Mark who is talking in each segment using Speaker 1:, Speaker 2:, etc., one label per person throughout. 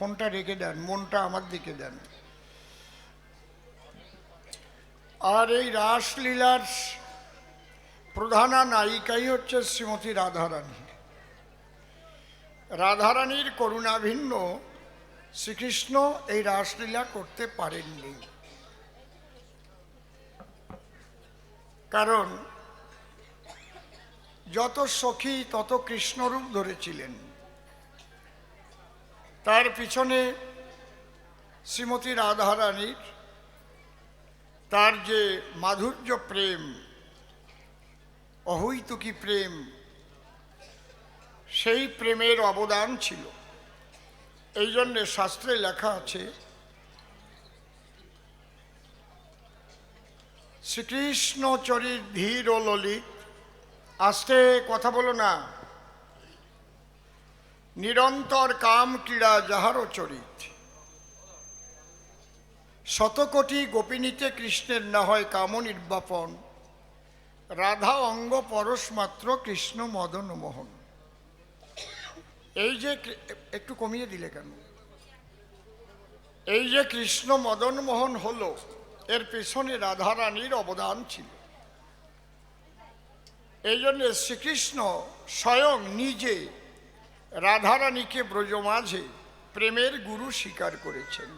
Speaker 1: ফোনটা রেখে দেন, মনটা আমার দিকে দেন। আর এই রাসলীলার প্রধানা নায়িকাই হচ্ছে শ্রীমতী রাধারানী। রাধারানীর করুণা ভিন্ন শ্রীকৃষ্ণ এই রাসলীলা করতে পারেননি, কারণ যত সখী তত কৃষ্ণরূপ ধরেছিলেন। তার পিছনে শ্রীমতী রাধারানীর তার যে মাধুর্য প্রেম, অহৈতুকী প্রেম, সেই প্রেমের অবদান ছিল। এই জন্যে শাস্ত্রে লেখা আছে, শ্রীকৃষ্ণ চরিত ধীর ও ললিত, আস্তে কথা বলো না, নিরন্তর কাম ক্রীড়া যাহারও চরিত, শতকোটি গোপিনীতে কৃষ্ণের না হয় কাম নির্বাপন, রাধা অঙ্গ পরশ মাত্র কৃষ্ণ মদন মোহন। এই যে একটু কমিয়ে দিলে কেন? এই যে কৃষ্ণ মদন মোহন হলো, এর পেছনে রাধারানীর অবদান ছিল। এই জন্য শ্রীকৃষ্ণ স্বয়ং নিজে রাধারানীকে ব্রজ মাঝে প্রেমের গুরু স্বীকার করেছেন।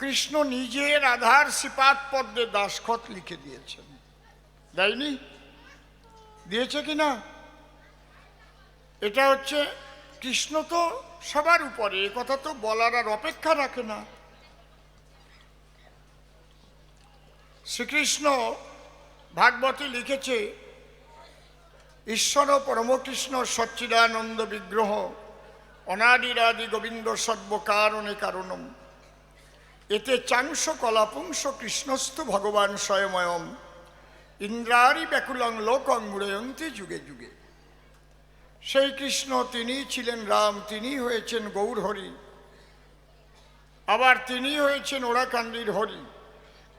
Speaker 1: কৃষ্ণ নিজে রাধার শ্রীপাদ পদ্মে দাসখত লিখে দিয়েছেন, দেয়নি? দিয়েছে কিনা? এটা হচ্ছে, কৃষ্ণ তো সবার উপরে, এ কথা তো বলার আর অপেক্ষা রাখে না। শ্রীকৃষ্ণ ভাগবতে লিখেছে, ঈশ্বর পরমকৃষ্ণ সচ্চিদানন্দ বিগ্রহ অনাদিরাদি গোবিন্দ সর্বকারণে কারণম, এতে চাংশ কলাপুংস কৃষ্ণস্থ ভগবান স্বয়ময়ম, ইন্দ্রারি ব্যাকুলং লোকং মুড়য়ন্তি যুগে যুগে। সেই কৃষ্ণ, তিনি ছিলেন রাম, তিনি হয়েছেন গৌর হরি, আবার তিনি হয়েছেন ওড়াকান্দির হরি।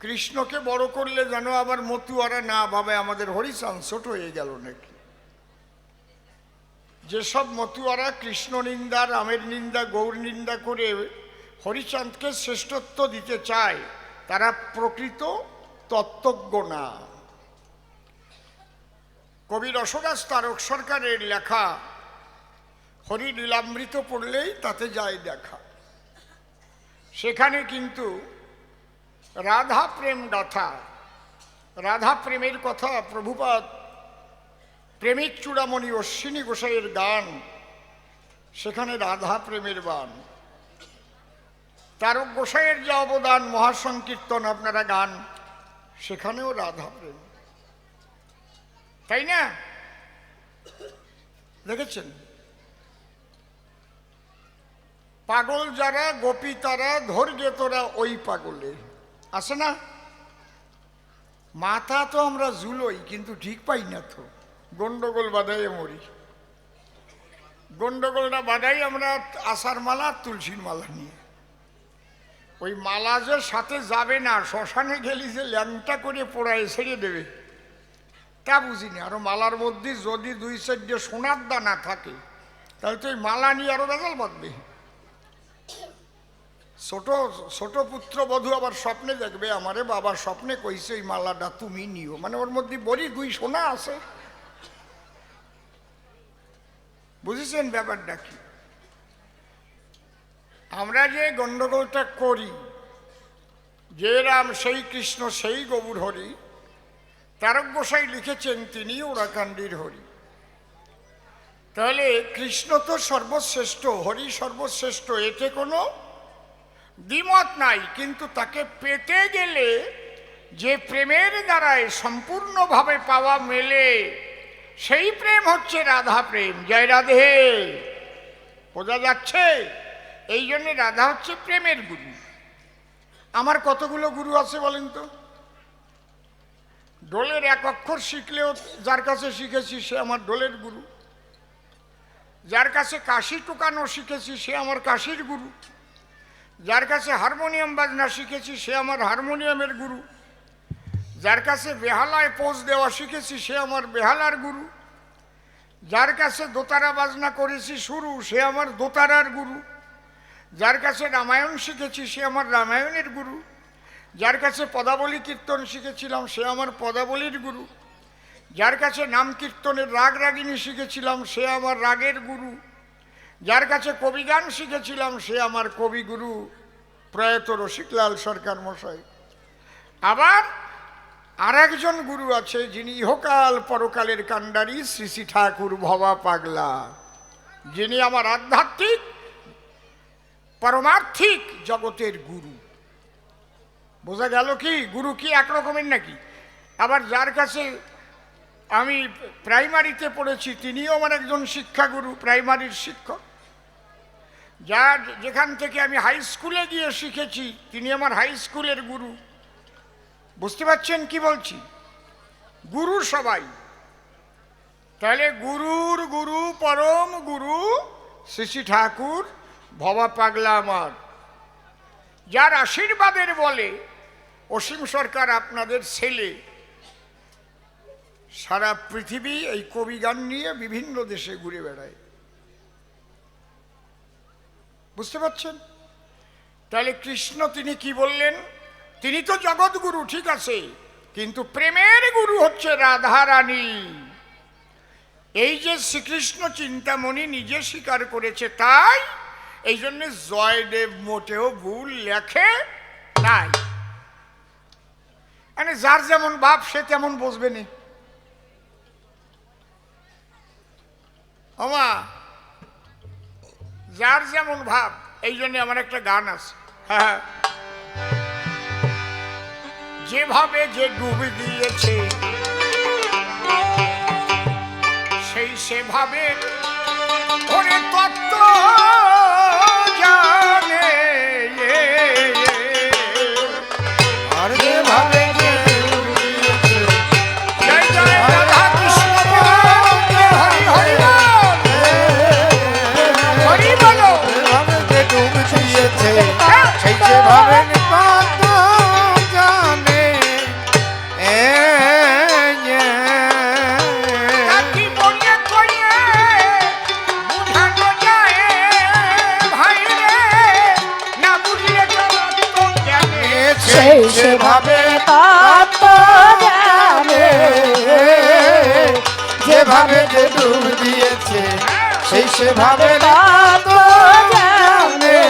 Speaker 1: কৃষ্ণকে বড় করলে যেন আবার মতুয়ারা না ভাবে আমাদের হরিচাঁদ ছোট হয়ে গেল নাকি। যেসব মতুয়ারা কৃষ্ণ নিন্দা, রামের নিন্দা, গৌর নিন্দা করে হরিচাঁদকে শ্রেষ্ঠত্ব দিতে চায়, তারা প্রকৃত তত্ত্বজ্ঞ না। কবি রসদাস তারক সরকারের লেখা হরি লীলামৃত পড়লেই তাতে যায় দেখা। সেখানে কিন্তু রাধা প্রেম গাথা, রাধা প্রেমের কথা প্রভুপাদ প্রেমিক চূড়ামণি অশ্বিনী গোসাইয়ের গান, সেখানে রাধা প্রেমের বান। তারক গোসাইয়ের যে অবদান, মহাসংকীর্তন আপনারা গান, সেখানেও রাধা প্রেম, তাই না? দেখেছেন? পাগল যারা গোপী তারা, ধৈর্য তোরা ওই পাগলে, আছে না? মাথা তো আমরা ঝুলোই, কিন্তু ঠিক পাই না তো, গন্ডগোল বাধাই মরি। গন্ডগোলটা বাধাই আমরা আষাঢ় মালা আর তুলসীর মালা নিয়ে। ওই মালা যে সাথে যাবে না, শ্মশানে গেলি যে ল্যাংটা করে পোড়ায় ছেড়ে দেবে, তা বুঝিনি। আরো মালার মধ্যে যদি 2-4 সোনার দানা থাকে, তাহলে তো ওই মালা নিয়ে আরো বেজাল বাঁধবে। ছোট ছোট পুত্র বধূ আবার স্বপ্নে দেখবে, আমারে বাবা স্বপ্নে কইছে এই মালাটা তুমি নিও, মানে ওর মধ্যে বড়ি 2 সোনা আছে। বুঝেছেন ব্যাপারটা কি? আমরা যে গন্ডগোলটা করি, যে রাম সেই কৃষ্ণ সেই গৌর হরি, তারক গোসাই লিখেছেন তিনি ওড়াকান্দির হরি। তাহলে কৃষ্ণ তো সর্বশ্রেষ্ঠ, হরি সর্বশ্রেষ্ঠ, এতে কোনো দ্বিমত নাই। কিন্তু তাকে পেতে গেলে যে প্রেমের দ্বারায় সম্পূর্ণভাবে পাওয়া মেলে, সেই প্রেম হচ্ছে রাধা প্রেম। জয় রাধে, বোঝা যাচ্ছে? এই জন্য রাধা হচ্ছে প্রেমের গুরু। আমার কতগুলো গুরু আছে বলেন তো? ডোলের 1 অক্ষর শিখলেও যার কাছে শিখেছি সে আমার ডোলের গুরু, যার কাছে কাশি টুকানো শিখেছি সে আমার কাশির গুরু, যার কাছে হারমোনিয়াম বাজনা শিখেছি সে আমার হারমোনিয়ামের গুরু, যার কাছে বেহালায় পোজ দেওয়া শিখেছি সে আমার বেহালার গুরু, যার কাছে দোতারা বাজনা করেছি শুরু, সে আমার দোতারার গুরু। যার কাছে রামায়ণ শিখেছি, সে আমার রামায়ণের গুরু। যার কাছে পদাবলী কীর্তন শিখেছিলাম, সে আমার পদাবলীর গুরু। যার কাছে নাম কীর্তনের রাগ রাগিনী শিখেছিলাম, সে আমার রাগের গুরু। যার কাছে কবিগান শিখেছিলাম, সে আমার কবিগুরু, প্রয়াত রসিকলাল সরকার মশাই। আবার আর একজন গুরু আছে, যিনি ইহকাল পরকালের কাণ্ডারি, শ্রী শ্রী ঠাকুর ভবা পাগলা, যিনি আমার আধ্যাত্মিক পারমার্থিক জগতের গুরু। বোঝা গেল কি গুরু কি একরকমের নাকি? আবার যার কাছে আমি প্রাইমারিতে পড়েছি, তিনিও আমার একজন শিক্ষাগুরু, প্রাইমারির শিক্ষক। যার যেখান থেকে আমি হাই স্কুলে গিয়ে শিখেছি, তিনি আমার হাই স্কুলের গুরু। বুঝতে পারছেন কি বলছি? গুরু সবাই। তাহলে গুরুর গুরু, পরম গুরু শ্রী শ্রী ঠাকুর ভবা পাগলা আমার, যার আশীর্বাদের বলে অসীম সরকার আপনাদের ছেলে সারা পৃথিবী এই কবিগান নিয়ে বিভিন্ন দেশে ঘুরে বেড়ায়। বুঝতে পারছেন? তাহলে কৃষ্ণ তিনি কি বললেন? তিনি তো জগৎগুরু, ঠিক আছে, কিন্তু প্রেমের গুরু হচ্ছে রাধারানী। এই যে শ্রীকৃষ্ণ চিন্তামণি নিজে স্বীকার করেছে, তাই এই জন্য জয়দেব মোটেও ভুল লেখে নাই। মানে যার যেমন ভাব সে তেমন বসবে না। আমা যার যেমন ভাব, এই জন্য আমার একটা গান আছে, হ্যাঁ, যেভাবে যে ডুব দিয়েছে সেই সেভাবে ওরে তত্ত্ব জানে, আর যেভাবে
Speaker 2: সেভাবে তত্ত্ব জানে, যেভাবে যে ডুব দিয়েছে সেই সেভাবে তত্ত্ব জানে।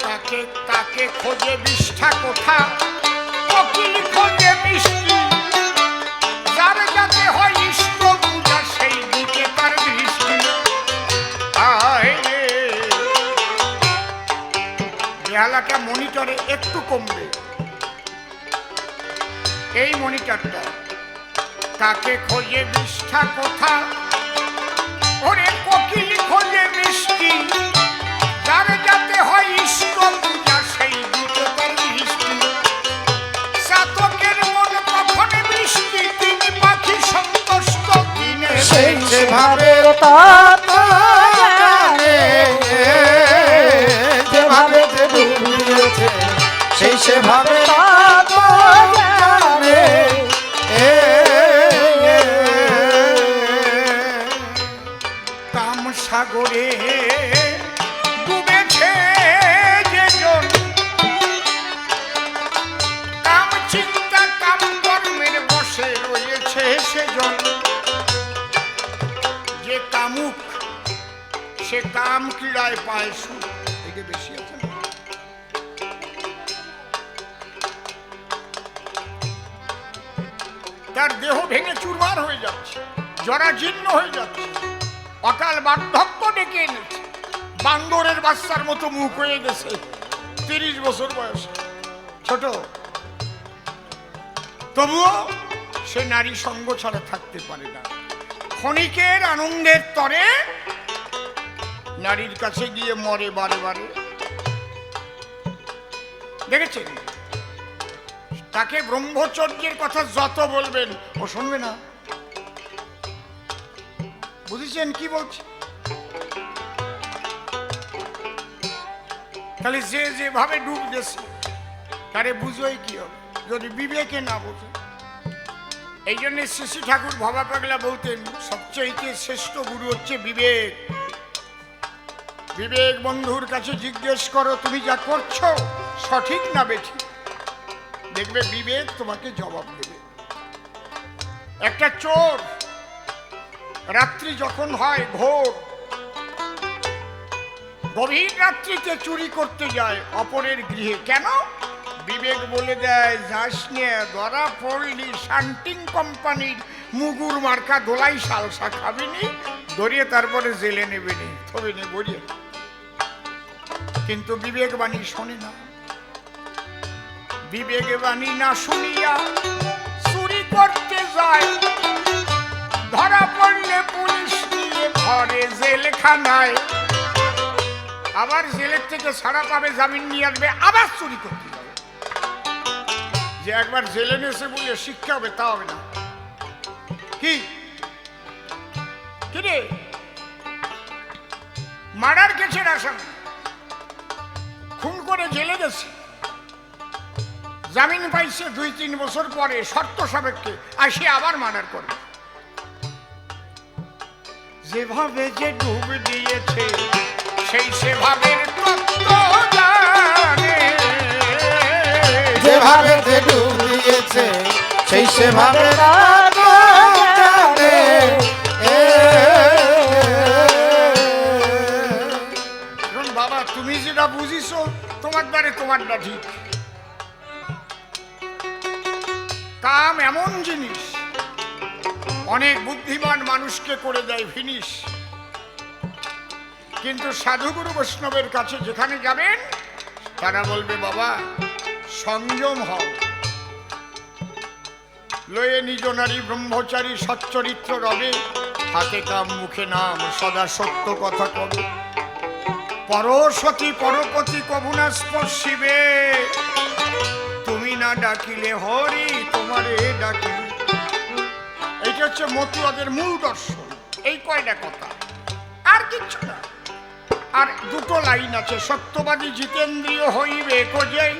Speaker 1: তাকে তাকে খোঁজে বিষ্ঠা কোথা, কোকিল খোঁজে মিষ্টি, যার যাতে হয় ইষ্ট পূজা সেই দিকে তার দৃষ্টি। বেহালাটা মনিটরে একটু কমবে, এই মনিটরটা। তাকে খোঁজে বিষ্ঠা কোথা, ওরে কোকিল খোঁজে মিষ্টি, যার যাতে হয় ইষ্ট পূজা সেই দিকে তার দৃষ্টি। চাতকের মন কখন বৃষ্টি, তিনি পাখি সন্তুষ্ট দিনে
Speaker 2: সেই সেভাবে তত্ত্ব জানে, যেভাবে যে ডুব দিয়েছে সেই সেভাবে তত্ত্ব জানে।
Speaker 1: কাম সাগরে ডুবেছে যেজন, কাম চিন্তা কাম কর্মের বসে রয়েছে সেজন। যে কামুক সে কাম ক্রীড়ায় পায় সুখ, একে বেশি আছে না? তার দেহ ভেঙে চুরমার হয়ে যাচ্ছে, জরাজীর্ণ হয়ে যাচ্ছে, অকাল বার্ধক্য ডেকে এনেছে, বান্দরের বাচ্চার মতো মুখ হয়ে গেছে, 30 বছর বয়সে, ছোট। তবুও সে নারী সঙ্গ ছাড়া থাকতে পারে না। ক্ষণিকের আনন্দের তরে নারীর কাছে গিয়ে মরে বারে বারে। দেখেছেন? তাকে ব্রহ্মচর্যের কথা যত বলবেন ও শুনবে না। বুঝেছেন কি বলছি? তাহলে যে যেভাবে ডুব দিয়েছে তারে বুঝোই কি হবে? যদি বিবেকে না বোঝে। এই জন্য শ্রী ঠাকুর ভবা পাগলা বলতেন সবচেয়ে শ্রেষ্ঠ গুরু হচ্ছে বিবেক। বিবেক বন্ধুর কাছে জিজ্ঞেস করো তুমি যা করছো সঠিক না বেঠিক, দেখবে বিবেক তোমাকে জবাব দেবে। একটা চোর রাত্রি যখন হয় ঘোর, গভীর রাত্রিতে চুরি করতে যায় অপরের গৃহে, কেন? বিবেক বলে দেয় যাস নিয়ে ধরা পড়লি শান্তিং কোম্পানির মুগুর মার্কা দোলাই সালসা খাবিনি, ধরিয়ে তারপরে জেলে নেবেনি, তবে নে বলিয়ে। কিন্তু বিবেকবাণী শোনে না। বিবেকবাণী না শুনিয়া চুরি করতে যায়, ধরা পড়লে পুলিশ নিয়ে ঘরে জেলখানায়, আবার জেলের থেকে ছাড়া পাবে, জামিন নিয়ে আসবে, আবার চুরি করতে যাবে। যে একবার জেলে নেছে বলে শিক্ষা হবে তা হবে না। কি রে মার্ডার কেসের আসামি, খুন করে জেলে গেছে, জামিন পাইছে 2-3 বছর পরে শর্ত সাপেক্ষে, আর সে আবার মার্ডার করে। যেভাবে যে ডুব দিয়েছে সেই সেভাবের তত্ত্ব জানে,
Speaker 2: যেভাবে যে ডুব দিয়েছে সেই সেভাবে জানে।
Speaker 1: বাবা তুমি যেটা বুঝিছো তোমার দ্বারে তোমারটা ঠিক। কাম এমন জিনিস অনেক বুদ্ধিমান মানুষকে করে দেয় ফিনিশ। কিন্তু সাধুগুরু বৈষ্ণবের কাছে যেখানে যাবেন তারা বলবে বাবা সংযম হও, লয়ে নিজ নারী ব্রহ্মচারী সচ্চরিত্র রবে, হাতে কাম মুখে নাম সদা সত্য কথা কবে, পরসতী পরপতি কবুনা স্পর্শিবে, তুমি না ডাকিলে হরি তোমারে ডাকি। এইটা হচ্ছে মতুয়াদের মূল দর্শন। এই কয়টা কথা আর কিচ্ছু না। আর দুটো লাইন আছে, সত্যবাদী জিতেন্দ্রীয় হইবে কোজেই,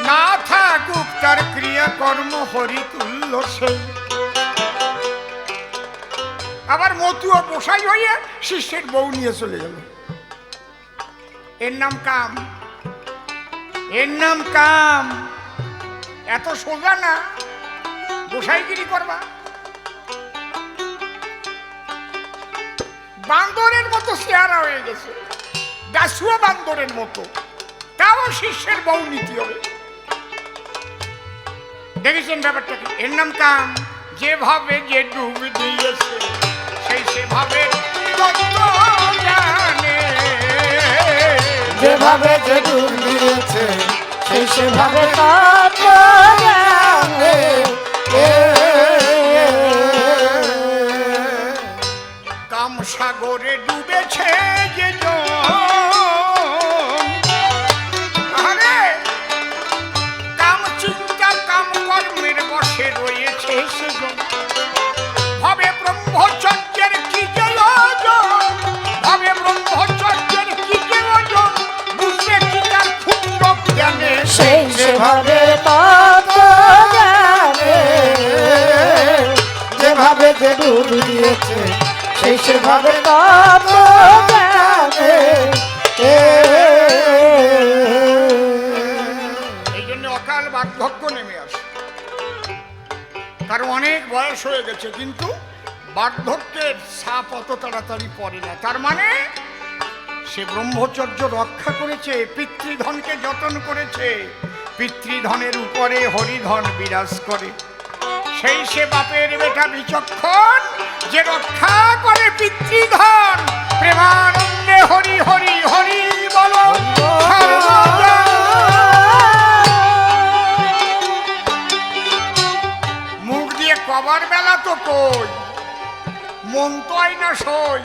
Speaker 1: না থাকুক তার ক্রিয়া কর্ম হরি তুল্য সেই। আবার মতুয়া পোষাই হইয়া শিষ্যের বউ নিয়ে চলে গেল, এর নাম কাম, এর নাম কাম। এত সোজা না গোসাইগিরি করবা। বান্দরের মতো চেহারা হয়ে গেছে, দাসুয়া বান্দরের মতো, তাও শিষ্যের বউ নীতি হবে। দেখেছেন ব্যাপারটা কি? এর নাম কাম। যেভাবে যে ডুব দিয়েছে সেই সেভাবে তত্ত্ব জানে,
Speaker 2: যেভাবে যে ডুব দিয়েছে সেই সেভাবে তত্ত্ব জানে।
Speaker 1: কাম সাগরে ডুবেছে যে জন, আরে কাম চিন্তা কাম কর্মের বসে রয়েছে সেজন, ভাবে ব্রহ্মচর্যের কি যে ওজন, ভাবে ব্রহ্মচর্যের কি যে ওজন, বুঝবে কি তার ক্ষুদ্র জ্ঞানে
Speaker 2: সেই সেভাবে তত্ত্ব জানে। যেভাবে যে ডুব দিয়েছে সেই সেভাবে তত্ত্ব জানে।
Speaker 1: এই জন্য অকাল বার্ধক্য নেমে আসে, কারণ অনেক বয়স হয়ে গেছে, কিন্তু বার্ধক্যের ছাপ অত তাড়াতাড়ি পড়ে না। তার মানে সে ব্রহ্মচর্য রক্ষা করেছে, পিতৃধনকে যতন করেছে, পিতৃধনের উপরে হরিধন বিরাজ করে। সেই সে বাপের বেটা বিচক্ষণ যে রক্ষা করে পিতৃধন। প্রেমানন্দে হরি হরি হরি বলো সর্বজা। মুখ দিয়ে কবার বেলা তো কই, মন তো হয় না সই।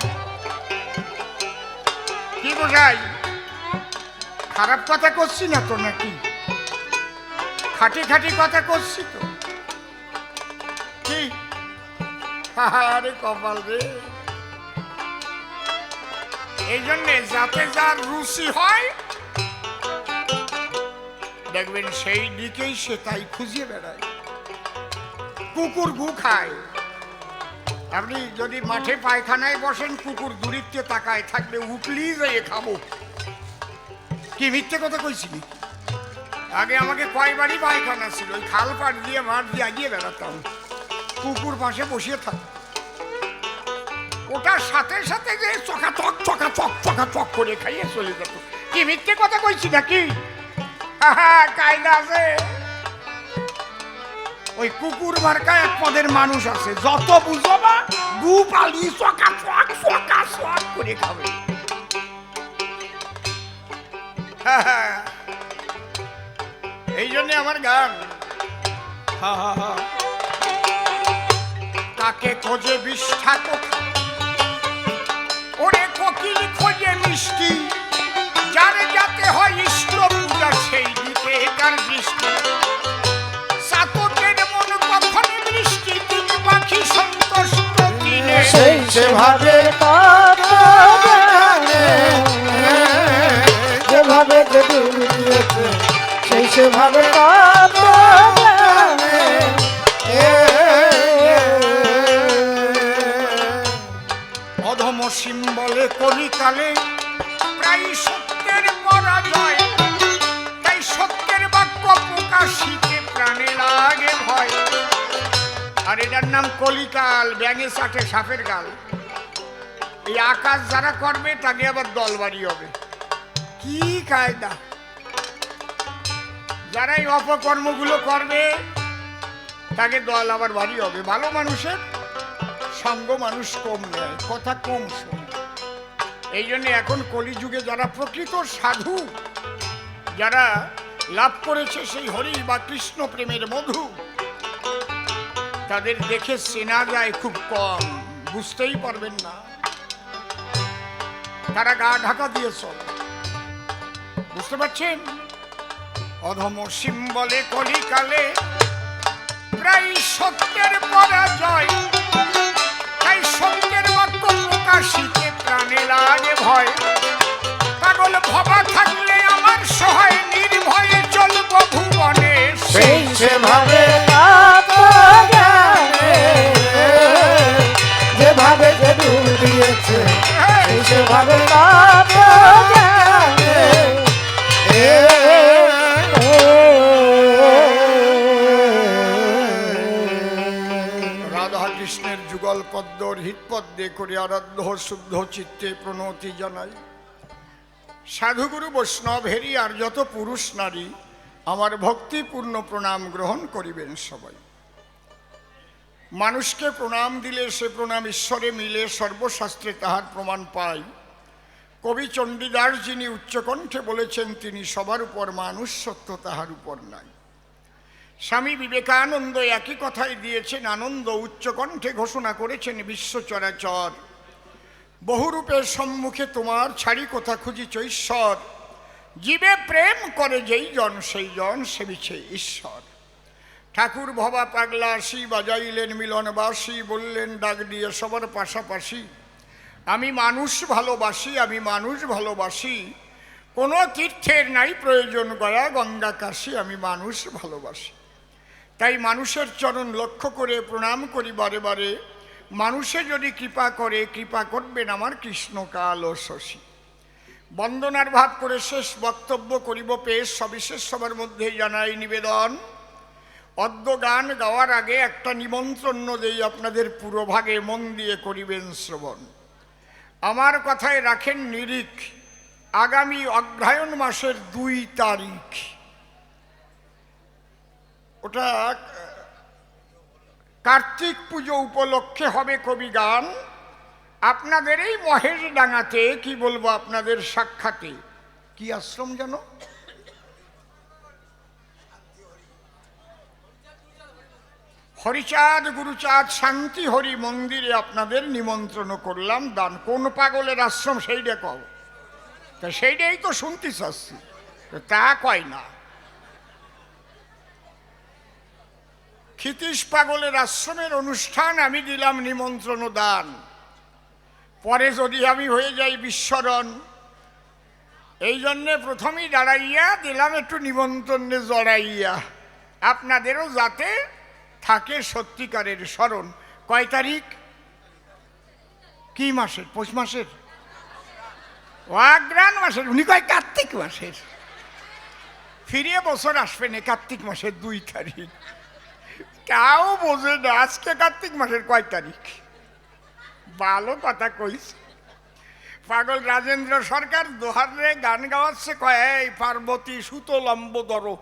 Speaker 1: কি বোঝাই? খারাপ কথা করছি না তো নাকি? খাটি খাটি কথা করছি তো। কি আরে কপাল রে। এই জন্যে যাতে যার রুচি হয় দেখবেন সেই দিকেই সে তাই খুঁজে বেড়ায়। কুকুর গু খায়, আপনি যদি মাঠে পায়খানায় বসেন, কুকুর দূরিত্বে তাকায় থাকবে, উঠলেই যাইয়ে খাবো। কি মিথ্যে কথা কইছি? আগে আমাকে কয়বারই পায়খানা ছিল, ওই খাল পাট দিয়ে মাঠ দিয়ে আগিয়ে বেড়াতাম, কুকুর পাশে বসিয়ে থাক, ওটার সাথে সাথে যে চকা চক করে খাইয়ে চলে যেত। কি মিথ্যে কথা কইছি নাকি? কায়দা আছে। ওই কুকুর মার্কা এক পদের মানুষ আছে, যত বুঝবা গু পালি চকা চক করে খাবে। এই জন্য আমার গান, কাকে খোঁজে বিষ্ঠা কোথা, ওরে কোকিল খোঁজে মিষ্টি, যারে যাতে হয় ইষ্ট পূজা সেই দিকে কার দৃষ্টি। সাতকের মন কখন বৃষ্টি, তিন পাখি সন্তুষ্ট কিনে
Speaker 2: সেই সেভাবে যেভাবে যে ডুব দিয়েছে সেই সেভাবে
Speaker 1: অধম সিম্বলে কলিকালে প্রায় সত্যের পরাজয়, তাই সত্যের বাক্য প্রকাশিতে প্রাণে লাগে ভয়। আর এটার নাম কলিকাল, ব্যাঙে চাটে সাপের গাল। এই আকাশ যারা করবে তাকে আবার দলবাড়ি হবে। কি কায়দা! যারা এই অপকর্মগুলো করবে তাকে দল আবার বাড়ি হবে। ভালো মানুষের সঙ্গ মানুষ কম নেয়, কথা কম শোনে। এই জন্য এখন কলিযুগে যারা প্রকৃত সাধু, যারা লাভ করেছে সেই হরি বা কৃষ্ণ প্রেমের মধু, তাদের দেখে চেনা যায় খুব কম, বুঝতেই পারবেন না। তারা গা ঢাকা দিয়ে চলে, বুঝতে পারছেন? অধম সিম্বলে কলিকালে প্রায় সত্যের পরাজয়, তাই সত্যের বাক্য প্রকাশিতে প্রাণে লাগে ভয়। পাগল ভবা থাকলে আমার সহায়, নির্ভয়ে চলব ভুবনে
Speaker 2: সেই সেভাবে যেভাবে যে ডুব দিয়েছে সেই সেভাবে
Speaker 1: রাধা কৃষ্ণের যুগল পদ্মর হিতপদ্মে করে আরাধ্য শুদ্ধ চিত্তে প্রণতি জানাই। সাধুগুরু বৈষ্ণবেরই আর যত পুরুষ নারী আমার ভক্তিপূর্ণ প্রণাম গ্রহণ করিবেন সবাই। মানুষকে প্রণাম দিলে সে প্রণাম ঈশ্বরে মিলে, সর্বশাস্ত্রে তাহার প্রমাণ পাই। কবি চণ্ডীদাস যিনি উচ্চকণ্ঠে বলেছেন, তিনি সবার উপর মানুষ, সত্য তাহার উপর নাই। স্বামী বিবেকানন্দ একই কথাই দিয়েছেন আনন্দ, উচ্চকণ্ঠে ঘোষণা করেছেন বিশ্ব চরাচর। বহুরূপের সম্মুখে তোমার ছাড়ি কথা খুঁজিছ ঈশ্বর, জীবে প্রেম করে যেই জন সেই জন সেবিছে ঈশ্বর। ঠাকুর ভবা পাগলা আসি বাজাইলেন মিলনবাসী, বললেন ডাক দিয়ে সবার পাশাপাশি, আমি মানুষ ভালোবাসি, আমি মানুষ ভালোবাসি, কোনো তীর্থের নাই প্রয়োজন গয়া গঙ্গা কাশী, আমি মানুষ ভালোবাসি। তাই মানুষের চরণ লক্ষ্য করে প্রণাম করি বারে বারে। মানুষে যদি কৃপা করে, কৃপা করবেন আমার কৃষ্ণকাল ও শশী। বন্দনার ভাব করে শেষ বক্তব্য করিব পেশ, সবিশেষ সবার মধ্যে জানাই নিবেদন। অদ্য গান গাওয়ার আগে একটা নিমন্ত্রণ দেই আপনাদের পুরোভাগে, মন দিয়ে করিবেন শ্রবণ। আমার কথায় রাখেন নিরিখ, আগামী অগ্রহায়ণ মাসের 2 তারিখ, ওটা কার্তিক পুজো উপলক্ষে হবে কবি গান। আপনাদের এই মহেশডাঙ্গাতে, কি বলবো আপনাদের সাক্ষাতে, কি আশ্রম যেন, হরিচাঁদ গুরুচাঁদ শান্তি হরি মন্দিরে আপনাদের নিমন্ত্রণ করলাম দান। কোন পাগলের আশ্রম সেইটা কও, তা সেইটাই তো শুনতে চাচ্ছি, তা কয় না। ক্ষিতীশ পাগলের আশ্রমের অনুষ্ঠান আমি দিলাম নিমন্ত্রণ দান। পরে যদি আমি হয়ে যাই বিশ্বরণ, এই জন্যে প্রথমেই দাঁড়াইয়া দিলাম একটু নিমন্ত্রণে জড়াইয়া, আপনাদেরও যাতে থাকে সত্যিকারের স্মরণ। কয় তারিখ? কি মাসের? পৌষ মাসের? অগ্রহায়ণ মাসের। উনি কয় কার্তিক মাসের। ফিরিয়ে বছর আসবে না কার্তিক মাসের 2 তারিখ। কেউ বোঝে না আজকে কার্তিক মাসের কয় তারিখ। ভালো কথা কইস। পাগল রাজেন্দ্র সরকার দোহারে গান গাওয়াচ্ছে, কয় এই পার্বতী সুতো লম্ব ধরো,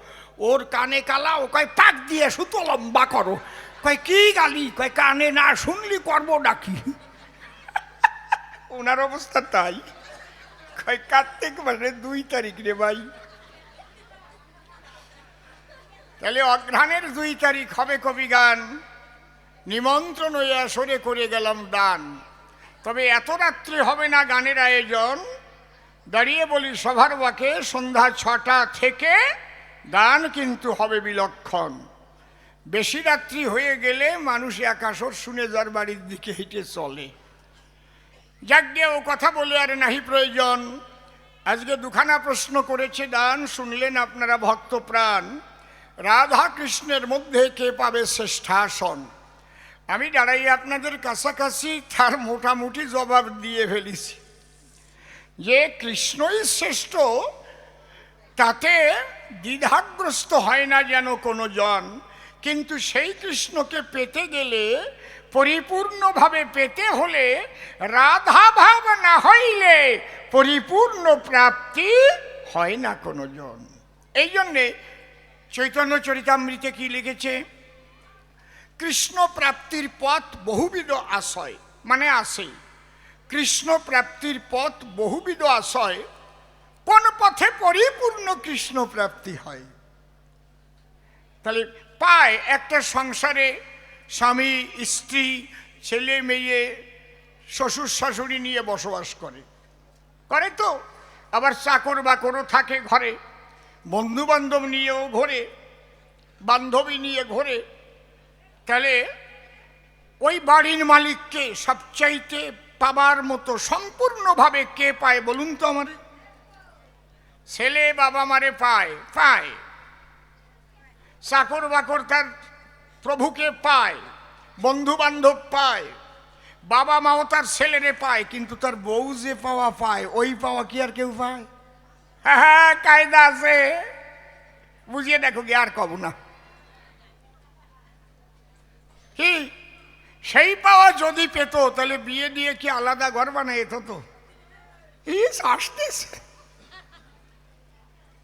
Speaker 1: ওর কানে কালা, ও কয় পাক দিয়ে সুতো লম্বা করো। কয় কি গালি? কয় কানে না শুনলি করবো ডাকি। ওনার অবস্থা তাই। কয় কার্তিক মাসের 2 তারিখ রে ভাই। তাহলে অগ্রহায়ণের 2 তারিখ হবে কবি গান। নিমন্ত্রণ হইয়া সরে করে গেলাম দান। তবে এত রাত্রি হবে না গানের আয়োজন। দাঁড়িয়ে বলি সভার বাকে সন্ধ্যা 6টা থেকে গান কিন্তু হবে বিলক্ষণ। বেশি রাত্রি হয়ে গেলে মানুষ একাশর শুনে যার বাড়ির দিকে হেঁটে চলে। যাজ্ঞে ও কথা বলে আর নাহি প্রয়োজন। আজকে 2খানা প্রশ্ন করেছে দান, শুনলেন আপনারা ভক্ত প্রাণ। রাধা কৃষ্ণের মধ্যে কে পাবে শ্রেষ্ঠাসন? আমি দাঁড়াই আপনাদের কাছাকাছি তার মোটামুটি জবাব দিয়ে ফেলেছি। যে কৃষ্ণই শ্রেষ্ঠ তাতে দ্বিধাগ্রস্ত হয় না যেন কোনো জন। কিন্তু সেই কৃষ্ণকে পেতে গেলে, পরিপূর্ণভাবে পেতে হলে, রাধা ভাব না হইলে পরিপূর্ণ প্রাপ্তি হয় না কোনো জন। এই জন্যে চৈতন্য চরিতামৃতে কি লিখেছে? কৃষ্ণ প্রাপ্তির পথ বহুবিধ আশয়, মানে আছে। কৃষ্ণ প্রাপ্তির পথ বহুবিধ আশয়, কোন পথে পরিপূর্ণ কৃষ্ণ প্রাপ্তি হয়? তাহলে পায় একটা সংসারে স্বামী স্ত্রী ছেলে মেয়ে শ্বশুর শাশুড়ি নিয়ে বসবাস করে তো। আবার চাকর বাকরও থাকে ঘরে, বন্ধু বান্ধব নিয়েও ঘোরে, বান্ধবী নিয়ে ঘোরে। তাহলে ওই বাড়ির মালিককে সবচাইতে পাবার মতো সম্পূর্ণভাবে কে পায় বলুন তো আমারে? ছেলে বাবা মারে পায়, চাকর বাকর তার প্রভুকে পায়, বন্ধু বান্ধব পায়, বাবা মাও তার ছেলেরে পায়। কিন্তু তার বউ যে পাওয়া পায়, ওই পাওয়া কি আর কেউ পায়? হ্যাঁ, কায়দা আছে, বুঝিয়ে দেখো কি, আর কব না। কি সেই পাওয়া যদি পেত তাহলে বিয়ে দিয়ে কি আলাদা ঘর বানায় তো? আসতেছে।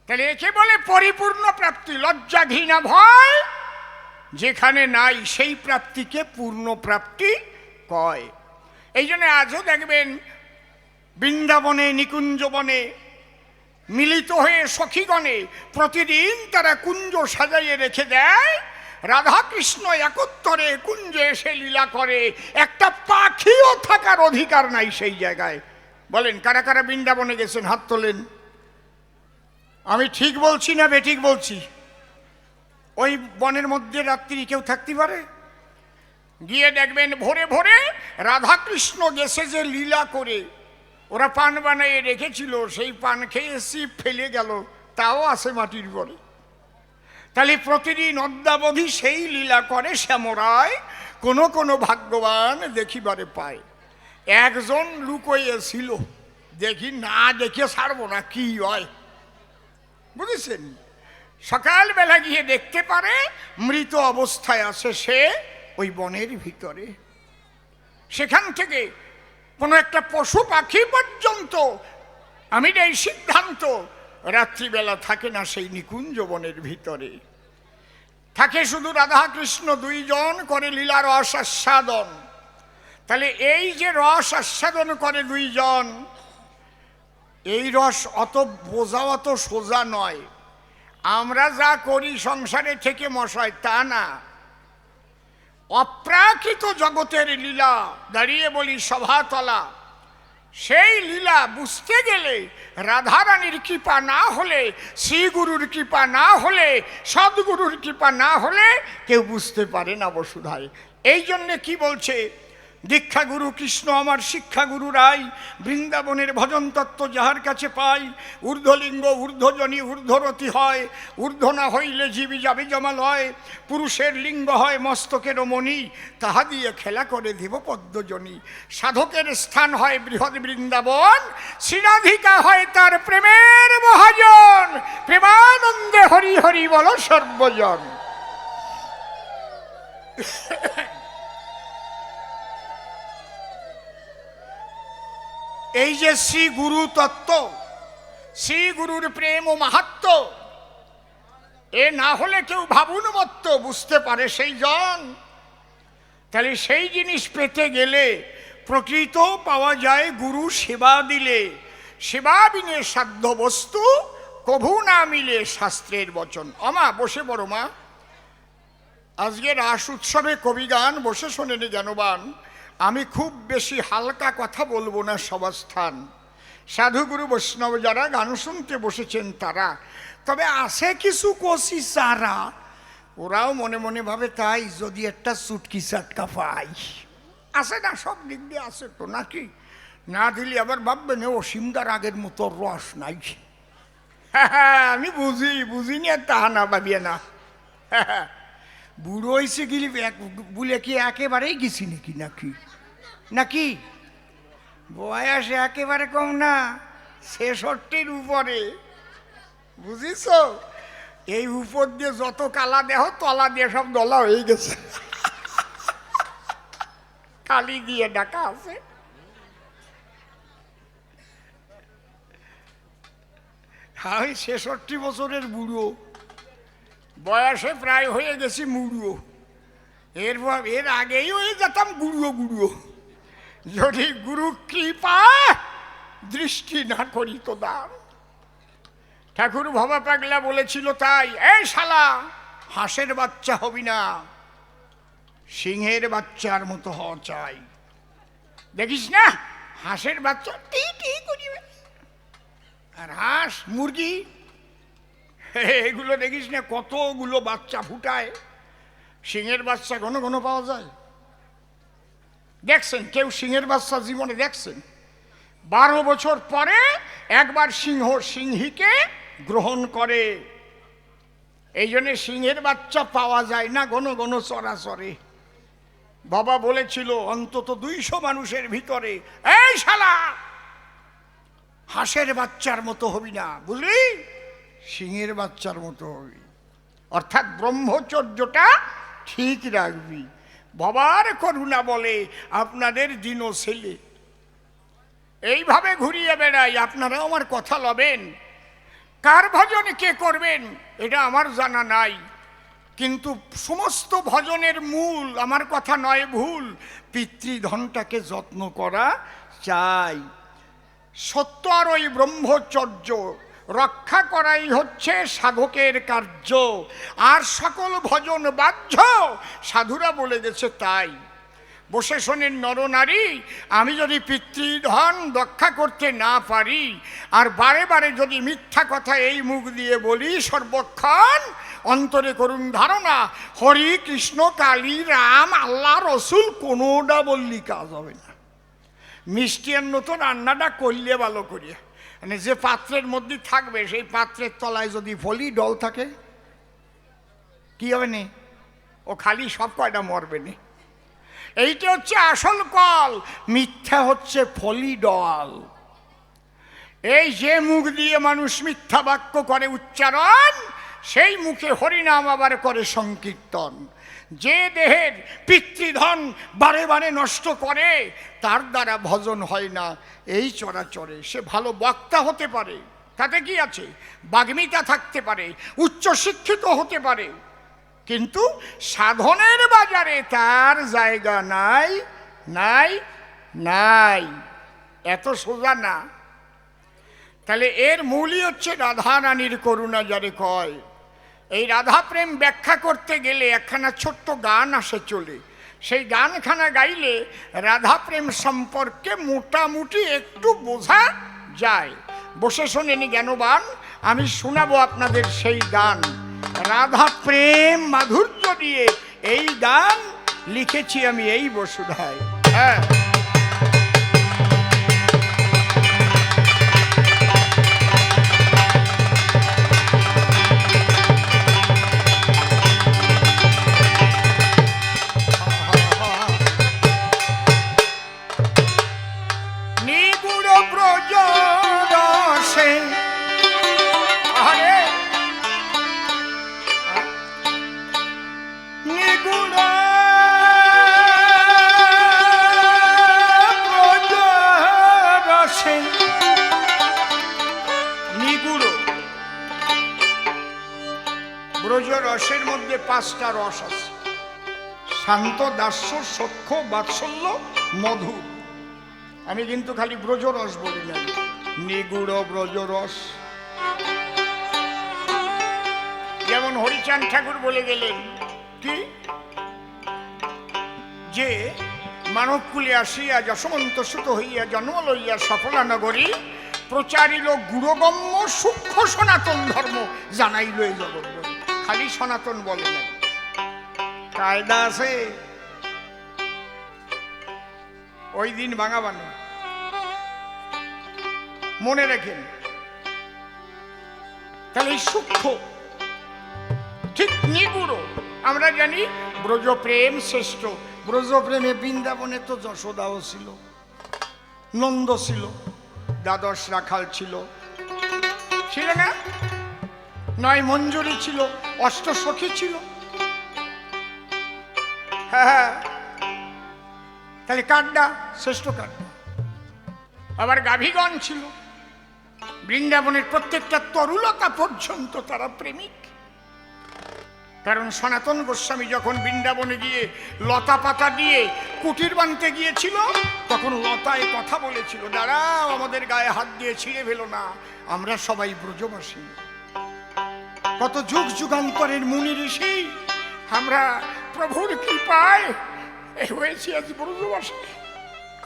Speaker 1: তাহলে একে বলে পরিপূর্ণ প্রাপ্তি। লজ্জা ঘৃণা ভয় যেখানে নাই সেই প্রাপ্তিকে পূর্ণ প্রাপ্তি কয়। এই জন্য আজও দেখবেন বৃন্দাবনে নিকুঞ্জবনে মিলিত হয়ে সখীগণে প্রতিদিন তারা কুঞ্জ সাজাইয়ে রেখে দেয়। রাধা কৃষ্ণ একত্তরে কুঞ্জে এসে লীলা করে, একটা পাখিও থাকার অধিকার নাই সেই জায়গায়। বলেন কারা কারা বৃন্দাবনে গেছেন? হাত তোলেন। আমি ঠিক বলছি না বেঠিক বলছি? ওই বনের মধ্যে রাত্রি কেউ থাকতে পারে? গিয়ে দেখবেন ভোরে ভোরে রাধা কৃষ্ণ গেছে যে লীলা করে। ওরা পান বানিয়ে রেখেছিল, সেই পান খেয়ে সিপ ফেলে গেল, তাও আছে মাটির পরে। তাহলে প্রতিদিন অদ্যাবধি সেই লীলা করে শ্যামরায়। কোন কোন ভাগ্যবান দেখিবারে পায়। একজন লুকোইয়েছিল, দেখি না দেখে ছাড়বো না, কি হয় বুঝেছেন? সকালবেলা গিয়ে দেখতে পারে মৃত অবস্থায় আছে সে ওই বনের ভিতরে। সেখান থেকে কোনো একটা পশু পাখি পর্যন্ত, আমি এই সিদ্ধান্ত, রাত্রিবেলা থাকে না সেই নিকুঞ্জ বনের ভিতরে। থাকে শুধু রাধা কৃষ্ণ 2 জন করে লীলা রস আস্বাদন। তাহলে এই যে রস আস্বাদন করে 2 জন, এই রস অত বোঝা অত সোজা নয়। আমরা যা করি সংসারে থেকে মশাই, তা না। অপ্রাকৃত জগতের লীলা, দাঁড়িয়ে বলি সভাতলা, সেই লীলা বুঝতে গেলে রাধারানীর কৃপা না হলে, শ্রীগুরুর কৃপা না হলে, সদ্গুরুর কৃপা না হলে কেউ বুঝতে পারে না বসুধায়। এই জন্যে কি বলছে? দীক্ষা গুরু কৃষ্ণ আমার শিক্ষা গুরু রাই, বৃন্দাবনের ভজন তত্ত্ব যাহার কাছে পাই। ঊর্ধ্বলিঙ্গ ঊর্ধ্বজনী ঊর্ধ্বরতি হয়, ঊর্ধ্ব না হইলে জীবী যাবে জমালয়। পুরুষের লিঙ্গ হয় মস্তকের মণি, তাহা দিয়ে খেলা করে দিব পদ্মজনী। সাধকের স্থান হয় বৃহৎ বৃন্দাবন, শ্রীরাধিকা হয় তার প্রেমের মহাজন। প্রেমানন্দে হরি হরি বল সর্বজন। এই যে শ্রী গুরু তত্ত্ব, শ্রী গুরুর প্রেম ও মাহাত্ম্য, এ না হলে কেউ ভাবুন মত্ত বুঝতে পারে সেই জন। তাহলে সেই জিনিস পেতে গেলে প্রকৃত পাওয়া যায় গুরু সেবা দিলে। সেবা বিনে সাধ্য বস্তু কভু না মিলে শাস্ত্রের বচন। আমা বসে বড় মা, আজকে রাস উৎসবে কবিগান বসে শোনেন জ্ঞানবান। আমি খুব বেশি হালকা কথা বলবো না, সবাস্থান সাধুগুরু বৈষ্ণব যারা গান শুনতে বসেছেন তারা। তবে আছে কিছু কষি চারা, ওরাও মনে মনে ভাবে তাই যদি একটা চুটকি চাটকা পাই। আছে না, সব দিক দিয়ে আছে তো নাকি? না দিলে আবার ভাববেন অসীমদার আগের মতো রস নাই। হ্যাঁ আমি বুঝিনি আর তাহা না ভাবিয়ে না। বুড়ো হয়েছে গেলি বলে কি একেবারেই গেছি নাকি? নাকি বয়স একেবারে কম না, 66-র উপরে, বুঝিস? এই উপর দিয়ে যত কালা দেহ তলা দিয়ে সব দলা হয়ে গেছে, কালি দিয়ে ডাকা আছে। আমি 66 বছরের বুড়ো, বয়সে প্রায় হয়ে গেছি মুড়ো। এর আগেই হয়ে যেতাম গুড়ো। যদি গুরু কৃপা দৃষ্টি না করি তো দাম। ঠাকুর ভবা পাগলা বলেছিল তাই, এই শালা হাঁসের বাচ্চা হবি না, সিংহের বাচ্চার মতো হওয়া চাই। দেখিস না হাঁসের বাচ্চা টি টি করিবে, আর হাঁস মুরগি এগুলো দেখিস না কতগুলো বাচ্চা ফুটায়। সিংহের বাচ্চা ঘন ঘন পাওয়া যায়? দেখছেন কেউ সিংহের বাচ্চা জীবনে দেখছেন? 12 বছর পরে একবার সিংহ সিংহীকে গ্রহণ করে। এই জন্য সিংহের বাচ্চা পাওয়া যায় না ঘন ঘন চরাচরে। বাবা বলেছিল অন্তত 200 মানুষের ভিতরে, এই শালা হাঁসের বাচ্চার মতো হবি না, বুঝলি, সিংহের বাচ্চার মতো হবি। অর্থাৎ ব্রহ্মচর্যটা ঠিক রাখবি। বাবার করুণা বলে আপনাদের দিনও ছেলে এইভাবে ঘুরিয়ে বেড়াই। আপনারা আমার কথা লবেন, কার ভজন কে করবেন এটা আমার জানা নাই, কিন্তু সমস্ত ভজনের মূল আমার কথা নয় ভুল, পিতৃধনটাকে যত্ন করা চাই। সত্য আর ওই ব্রহ্মচর্য রক্ষা করাই হচ্ছে সাধকের কার্য, আর সকল ভজন বাহ্য, সাধুরা বলে গেছে তাই। বসে শোনেন নরনারী, আমি যদি পিতৃধন রক্ষা করতে না পারি আর বারে বারে যদি মিথ্যা কথা এই মুখ দিয়ে বলি সর্বক্ষণ, অন্তরে করুন ধারণা হরি কৃষ্ণ কালী রাম আল্লাহ রসুল কোনোটা বললি কাজ হবে না। মিষ্টির মতো রান্নাটা করলে ভালো করিয়া, মানে যে পাত্রের মধ্যে থাকবে সেই পাত্রের তলায় যদি ফলি ডল থাকে কি হবে নি? ও খালি সব কয়টা মরবে নি। এইটা হচ্ছে আসল কল, মিথ্যা হচ্ছে ফলি ডল। এই যে মুখ দিয়ে মানুষ মিথ্যা বাক্য করে উচ্চারণ, সেই মুখে হরিনাম আবার করে সংকীর্তন। যে দেহের পিতৃধন বারে বারে নষ্ট করে তার দ্বারা ভজন হয় না এই চরাচরে। সে ভালো বক্তা হতে পারে, তাতে কি আছে, বাগ্মিতা থাকতে পারে, উচ্চশিক্ষিত হতে পারে, কিন্তু সাধনের বাজারে তার জায়গা নাই নাই নাই, এত সোজা না। তাহলে এর মূলই হচ্ছে রাধা রানীর করুণা যারে কয়। এই রাধা প্রেম ব্যাখ্যা করতে গেলে একখানা ছোট্ট গান আসে চলে, সেই গানখানা গাইলে রাধা প্রেম সম্পর্কে মোটামুটি একটু বোঝা যায়। বসে শোনেনি জ্ঞানবান, আমি শোনাবো আপনাদের সেই গান। রাধা প্রেম মাধুর্য দিয়ে এই গান লিখেছি আমি এই বসুধায়। হ্যাঁ, নিগুড় ব্রজ রসে, আরে নিগুড় ব্রজ রসে, নিগুড় ব্রজ রসের মধ্যে 5টা রস আছে। শান্ত, দাস্য, সখ্য, বাৎসল্য, মধুর। আমি কিন্তু খালি ব্রজরস বলি না, নিগুড় ব্রজরস। যেমন হরিচাঁদ ঠাকুর বলে গেলেন কি, যে মানবকুলে আসিয়া যশবন্ত সুত হইয়া জন্ম লইয়া সফলা নগরী প্রচারিল গুরগম্য সূক্ষ্ম সনাতন ধর্ম জানাইল এই জগৎ। খালি সনাতন বলে না, কায়দা আছে। ওই দিন ভাঙাবানো মনে রাখেন। তাহলে এই সূক্ষ্ম ঠিক নিগুড়। আমরা জানি ব্রজ প্রেম শ্রেষ্ঠ। ব্রজ প্রেমে বৃন্দাবনে তো যশোদাও ছিল, নন্দ ছিল, দ্বাদশ রাখাল ছিল, ছিল না? 9 মঞ্জুরি ছিল, 8 সখী ছিল। হ্যাঁ, তাহলে কাড্ডা শ্রেষ্ঠ কাড্ডা। আবার গাভীগণ ছিল। বৃন্দাবনের প্রত্যেকটা তরুলতা পর্যন্ত তারা প্রেমিক। কারণ সনাতন গোস্বামী যখন বৃন্দাবনে গিয়ে লতা পাতা দিয়ে কুটির বানতে গিয়েছিল, তখন লতায় কথা বলেছিল, দাঁড়াও, আমাদের গায়ে হাত দিয়ে ছিঁড়ে ফেলো না, আমরা সবাই ব্রজবাসী। কত যুগ যুগান্তরের মুনি ঋষি আমরা প্রভুর কৃপায় হয়েছি আজ ব্রজবাসী,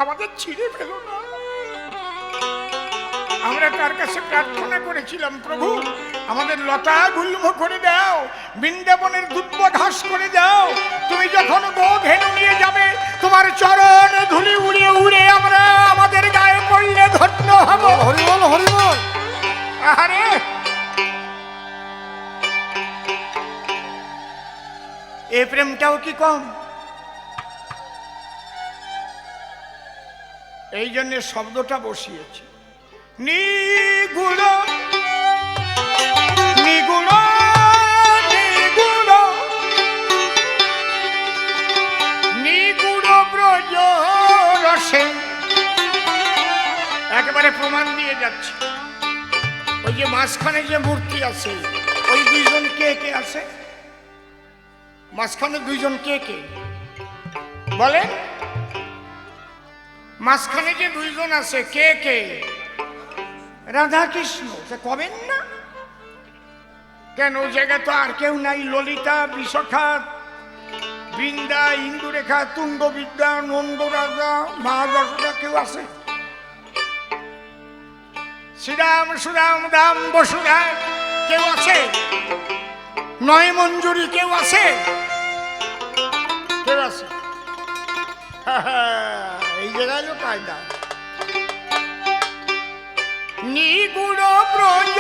Speaker 1: আমাদের ছিঁড়ে ফেলো না। আমরা তার কাছে প্রার্থনা করেছিলাম, প্রভু আমাদের লতা গুল্ম করে দাও, বৃন্দাবনের দুর্বধাস করে দাও। তুমি যখন গোধেনু নিয়ে যাবে, তোমার চরণ ধুলি উড়ে উড়ে আমরা আমাদের গায়ে পড়লে ধন্য হব।
Speaker 2: হরিবল হরিবল।
Speaker 1: আরে এ প্রেমটাও কি কম? এই জন্য শব্দটা বসিয়েছে, নিগুড় নিগুড় নিগুড় নিগুড় ব্রজ রসে। একেবারে প্রমাণ দিয়ে যাচ্ছে। ওই যে মাঝখানে যে মূর্তি আছে, ওই 2 জন কে কে আছে? মাঝখানে 2 জন কে কে বলেন? মাঝখানে যে 2 জন আছে কে কে? রাধা কৃষ্ণ। কবেন না কেন? ওই জায়গায় তো আর কেউ নাই। ললিতা, বিশাখা, বৃন্দা, ইন্দুরেখা, তুঙ্গবিদ্যা, নন্দ রাজা, মা যশোদা কেউ আছে? শ্রীরাম, সুরাম, দাম, বসুধা কেউ আছে? 9 মঞ্জুরি কেউ আছে? কেউ আছে? এই জায়গায় লোক কায়দা। নিগুড় ব্রজ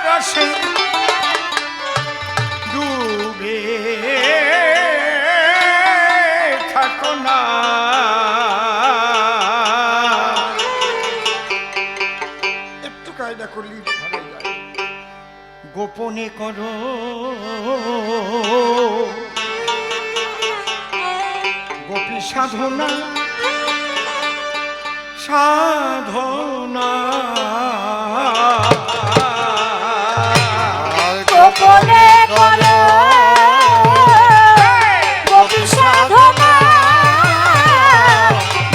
Speaker 1: রসে ডুবে থাকো না, একটু কায়দা করলি ভালো যায়। গোপনে করো গোপী সাধনা, সাধনা
Speaker 2: গোপনে করো গোপী সাধনা,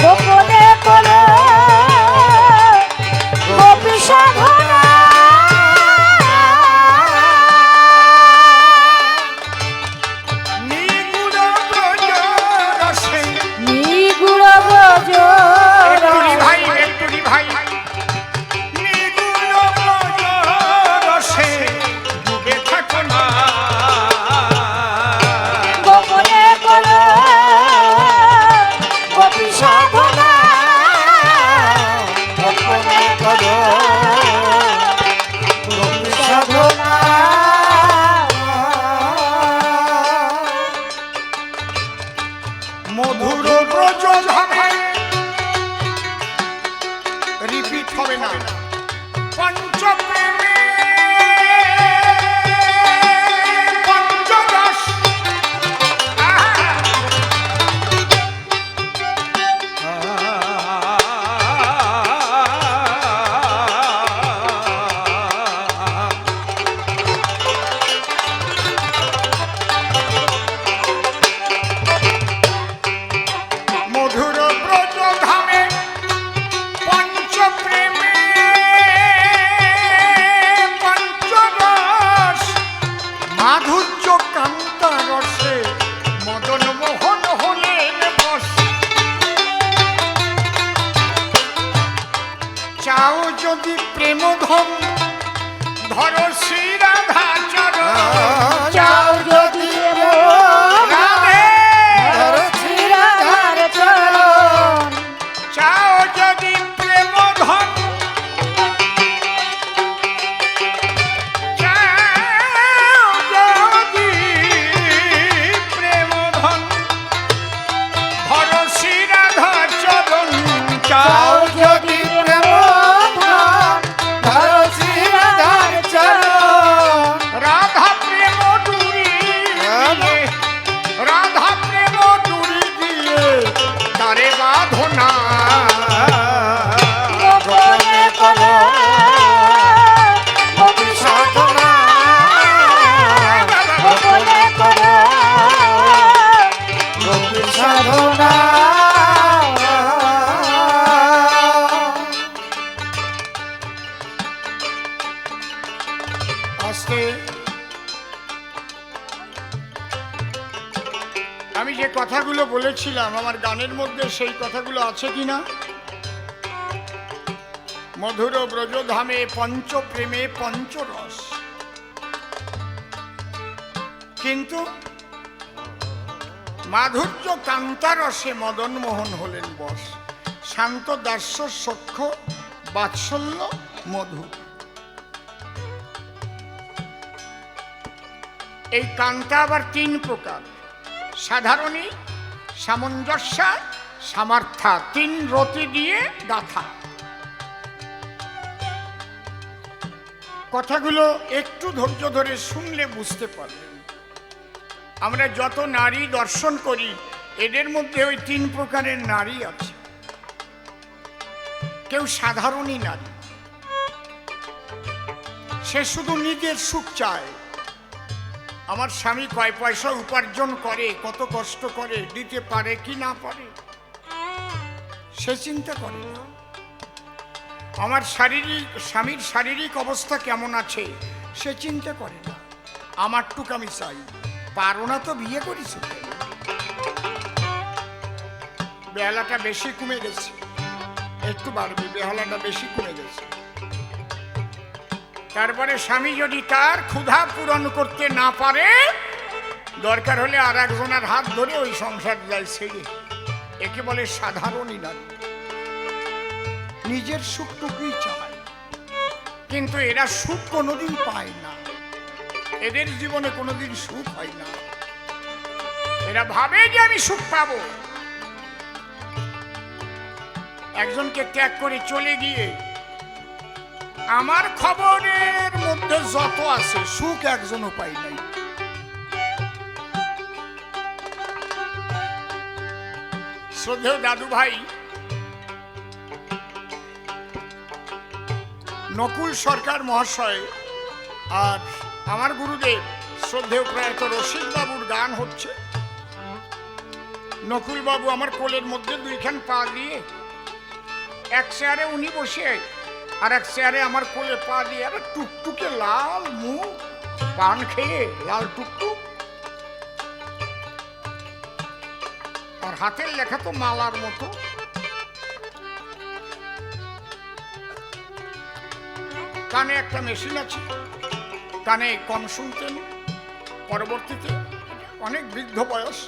Speaker 2: গোপনে করো গোপী সাধনা।
Speaker 1: নিগুড় ব্রজ রসে,
Speaker 2: নিগুড় ব্রজ
Speaker 1: ভাই একটুরি ভাই, নিগুড় ব্রজ রসে ডুবে থাকো না। যদি প্রেম ধন ধর শ্রী রাধা চরণ
Speaker 2: চাও যদি
Speaker 1: রাধে
Speaker 2: ধরো শ্রী রাধার চরণ
Speaker 1: চাও যদি প্রেম ধন চাও যদি প্রেম ধন ধর শ্রী রাধা চরণ
Speaker 2: চাও
Speaker 1: চাও
Speaker 2: যদি প্রেম ধন ধরো শ্রী রাধার চরণ
Speaker 1: রাধা প্রেম ডুরি দিয়ে রাধা প্রেম ডুরি দিয়ে তারে বাঁধনা
Speaker 2: গোপনে করো গোপী সাধনা গোপনে করো গোপী সাধনা
Speaker 1: আস্তে আমি যে কথাগুলো বলেছিলাম আমার গানের মধ্যে সেই কথাগুলো আছে কিনা? মধুর ব্রজধামে পঞ্চ প্রেমে পঞ্চরস, কিন্তু মাধুর্য কান্তারসে মদন মোহন হলেন বশ, শান্ত দাস্য সখ্য বাৎসল্য মধু। এই কান্তা আবার তিন প্রকার, সাধারণী, সামঞ্জস্য, সামার্থা, তিন রতি দিয়ে গাথা। কথাগুলো একটু ধৈর্য ধরে শুনলে বুঝতে পারবেন। আমরা যত নারী দর্শন করি এদের মধ্যে ওই তিন প্রকারের নারী আছে। কেউ সাধারণী নারী, সে শুধু নিজের সুখ চায়, আমার স্বামী কয় পয়সা উপার্জন করে, কত কষ্ট করে, দিতে পারে কি না পারে সে চিন্তা করে না। আমার স্বামীর শারীরিক অবস্থা কেমন আছে সে চিন্তা করে না, আমারটুক আমি চাই। পারো না তো বিয়ে করিস, বেহালাটা বেশি কমে গেছে, একটু বাড়বে, বেহালাটা বেশি কমে গেছে। তারপরে স্বামী যদি তার ক্ষুধা পূরণ করতে না পারে, দরকার হলে আর একজনের হাত ধরে ওই সংসার যায় ছেড়ে। একে বলে সাধারণী নারী, নিজের সুখটুকুই চায়, কিন্তু এরা সুখ কোনোদিন পায় না, এদের জীবনে কোনোদিন সুখ হয় না। এরা ভাবে যে আমি সুখ পাবো। একজনকে ত্যাগ করে চলে গিয়ে আমার খবরের মধ্যে যত আছে সুখ একজনও পাই নাই। শ্রদ্ধেয় দাদু ভাই নকুল সরকার মহাশয় আর আমার গুরুদেব শ্রদ্ধেয় প্রয়াত রশিদ বাবুর গান হচ্ছে। নকুল বাবু আমার কোলের মধ্যে দুইখান পা দিয়ে, এক চেয়ারে উনি বসে আর এক চেয়ারে আমার কোলে পা দিয়ে, আর টুকটুকে লাল মুখ, পান খেয়ে লাল টুকটুক, আর হাতের লেখা তো মালার মতো। কানে একটা মেশিন আছে, কানে কম শুনতেন, পরবর্তীতে অনেক বৃদ্ধ বয়স,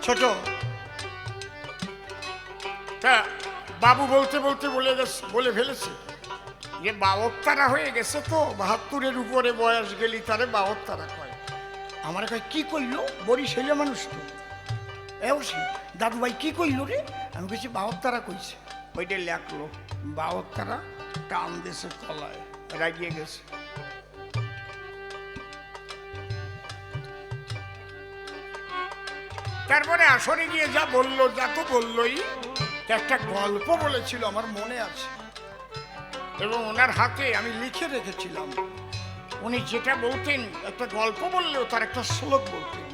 Speaker 1: ছোট। তা বাবু বলতে বলতে বলে ফেলেছে যে বাবত্তারা হয়ে গেছে, তো ৭২-এর উপরে বয়স গেলি তারে বাবত্তারা কয়। আমার কয় কি কইল, বরিশালের মানুষ তো। দাদু ভাই কি কইল রে? আমি কইছি বাবত্তারা কইছে। ওইটা লেখলো বাবত্তারা, টান দেশে তলায়, রাগিয়ে গেছে। তারপরে আসরে গিয়ে যা বললো, যা তো বললোই, একটা গল্প বলেছিল আমার মনে আছে, এবং ওনার হাতে আমি লিখে রেখেছিলাম। উনি যেটা বলতেন, একটা গল্প বললেও তার একটা শ্লোক বলতেন,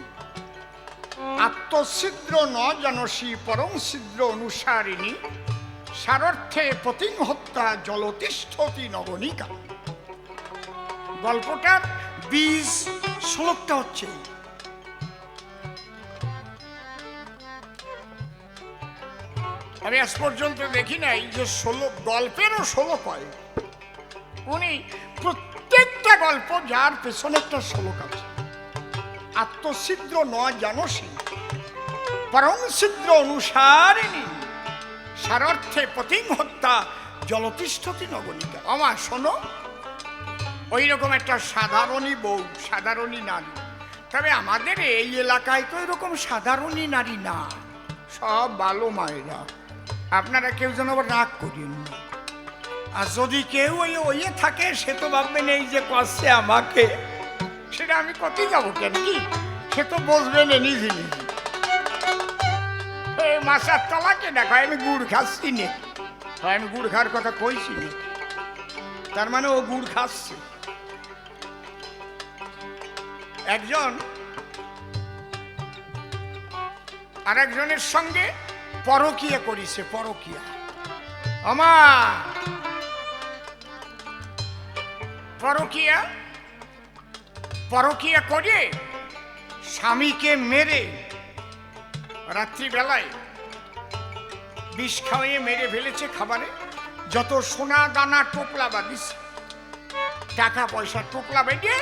Speaker 1: আত্মছিদ্র ন জানসী পরং ছিদ্র অনুসারিণী সারর্থে পতিং হত্যা জলতিষ্ঠতি নবনিকা। গল্পটার বীজ শ্লোকটা হচ্ছে, আমি আজ পর্যন্ত দেখি নাই যে গল্পেরও 16 কয়। উনি প্রত্যেকটা গল্প যার পেছনে একটা শ্লোক আছে। আত্মছিদ্র নয় জানসী পরম ছিদ্র অনুসারিণী সারার্থে পতিং হত্যা জলতিষ্ঠতি নগণিকা। আমার শোনো, ওই রকম একটা সাধারণী বউ, সাধারণী নারী। তবে আমাদের এই এলাকায় তো এরকম সাধারণী নারী না, সব ভালো মায়েরা। আপনারা কেউ যেন আবার রাগ করেন না। আর যদি কেউ ওই থাকে, সে তো ভাববেন এই যে করছে আমাকে, সেটা আমি কত যাবো কেন কি, সে তো বসবেন নিজে নিজে। মাছের তলাকে দেখো, আমি গুড় খাচ্ছি নে, আমি গুড় খাওয়ার কথা কইছি নে, তার মানে ও গুড় খাচ্ছে। একজন আরেকজনের সঙ্গে পরকীয়া করিছে, পরকীয়া। আমা পরকীয়া পরকীয়া করে স্বামীকে মেরে রাত্রিবেলায় বিষ খাওয়িয়ে মেরে ফেলেছে। খাবারে যত সোনা দানা টোপলা বাঁধিছে, টাকা পয়সা টোপলা বেঁধে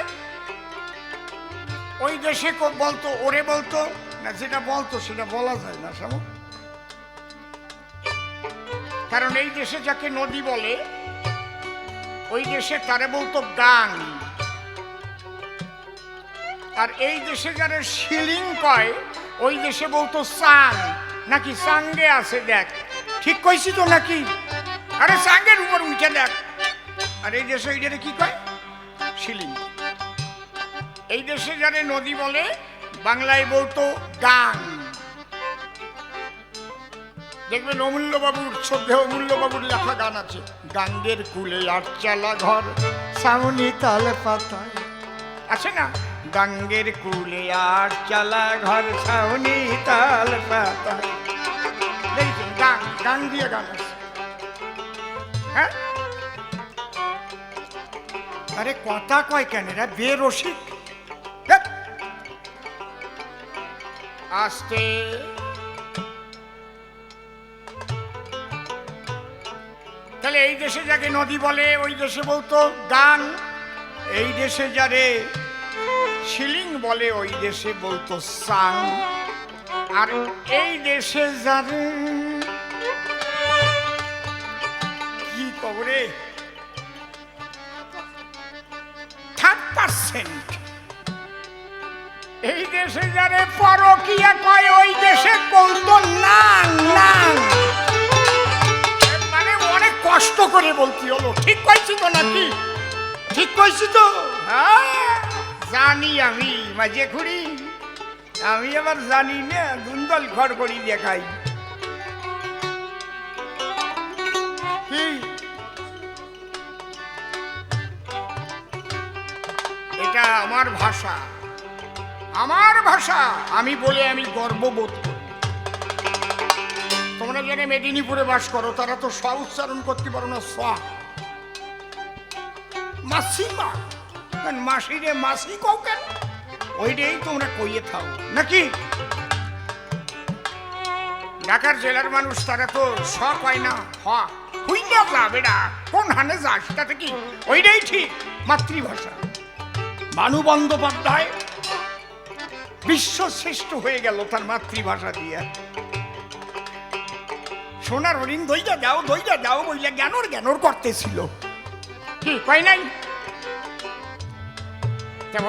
Speaker 1: ওই দেশে বলতো, ওরে বলতো না, যেটা বলতো সেটা বলা যায় না সব, কারণ এই দেশে যাকে নদী বলে ওই দেশে তারে বলতো গাং, আর এই দেশে যারা শিলিং কয় ওই দেশে বলতো সাং। নাকি সাঙ্গে আছে দেখ, ঠিক কইছি তো নাকি? আরে সাঙ্গের উপর উঠে দেখ। আর এই দেশে ওইটারে কি কয়? শিলিং। এই দেশে যারা নদী বলে বাংলায় বলতো গাং। দেখবেন অমূল্যবাবুর, শ্রদ্ধেয় অমূল্যবাবুর লেখা গান আছে, গাঙ্গের কুলে আটচালা ঘর সামনি তাল পাতায়, আছে না? গাঙ্গের কুলে আটচালা ঘর ছাউনি তাল পাতায়। দেখছেন গান, গান দিয়ে গান আছে। হ্যাঁ, আরে কথা কয় কেন রে বেরসিক? আস্তে তাহলে এই দেশে যাকে নদী বলে ওই দেশে বলতো গান, এই দেশে যারে শিলিং বলে ওই দেশে বলতো সাং, আর এই দেশে যারে কি কবরে 3% এই দেশে যারে পরকীয়া কয় ওই দেশে বলতো নাং নাং। মানে অনেক কষ্ট করে বলতে হলো। ঠিক কইছি তো নাকি? ঠিক কইছি তো? হ্যাঁ জানি আমি মাঝে ঘুরি, আমি আবার জানি না দুন্দল ঘর করি দেখাই। কি এটা আমার ভাষা, আমার ভাষা, আমি বলে আমি গর্ববোধ করি। তোমরা যারা মেদিনীপুরে বাস করো তারা তো স উচ্চারণ করতে পারো না। স মাসিমা, মাসি রে মাসি কও কেন? ওইটাই তোমরা কইয়ে থাও নাকি? ঢাকার জেলার মানুষ তারা তো স কয় না, হ হুই না যা বেড়া, কোন হানে যা, সেটাতে কি ওইটাই ঠিক মাতৃভাষা। মানু বন্দ্যোপাধ্যায় বিশ্ব শ্রেষ্ঠ হয়ে গেল তার মাতৃভাষা দিয়ে। সোনার হরিণ দইটা দাও বইলে জ্ঞানর জ্ঞানর করতেছিল, কি কয় নাই?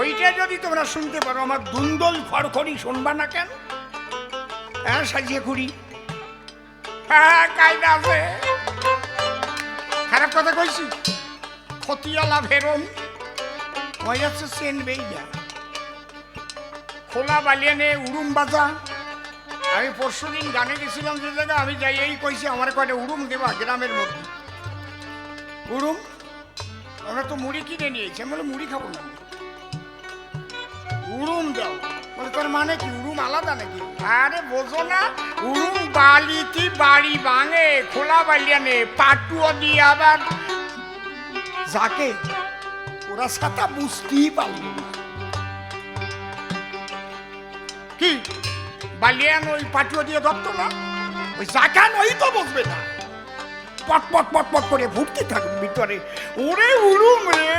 Speaker 1: ওইটা যদি তোমরা শুনতে পারো, আমার দুন্দল খড়খড়ি শুনবা না কেন? হ্যাঁ সাজিয়ে খুঁড়ি, হ্যাঁ কায়দা আছে। খারাপ কথা কইছি? খতিয়ালা ভেরন হয়ে যাচ্ছে সেন বেইয়া, খোলা বালিয়ানে উড়ুম বাজা। আমি পরশুদিন গানে গেছিলাম যে জায়গায়, আমি যাই এই কইছি আমার কয়টা উড়ুম দেবা গ্রামের মধ্যে। উড়ুম, আমরা তো মুড়ি কিনে নিয়েছি। আমি বলে মুড়ি খাবো না, উড়ুম দাও। বলে তোর মানে কি উড়ুম আলাদা নাকি? আরে বোঝো না, উড়ুম বালিতে বাড়ি ভাঙে, খোলা বালিয়ানে পাটুয়া দিয়ে আবার যাকে ওরা সাথা বুঝতেই পারল না। কি বালিয়ান ওই পাটুয়া দিয়ে ধরতো না? ওই জাকান ওই তো বসবে না, পট পট পট পট করে ভুগতে থাকবে ভিতরে। ওরে উড়ুম রে,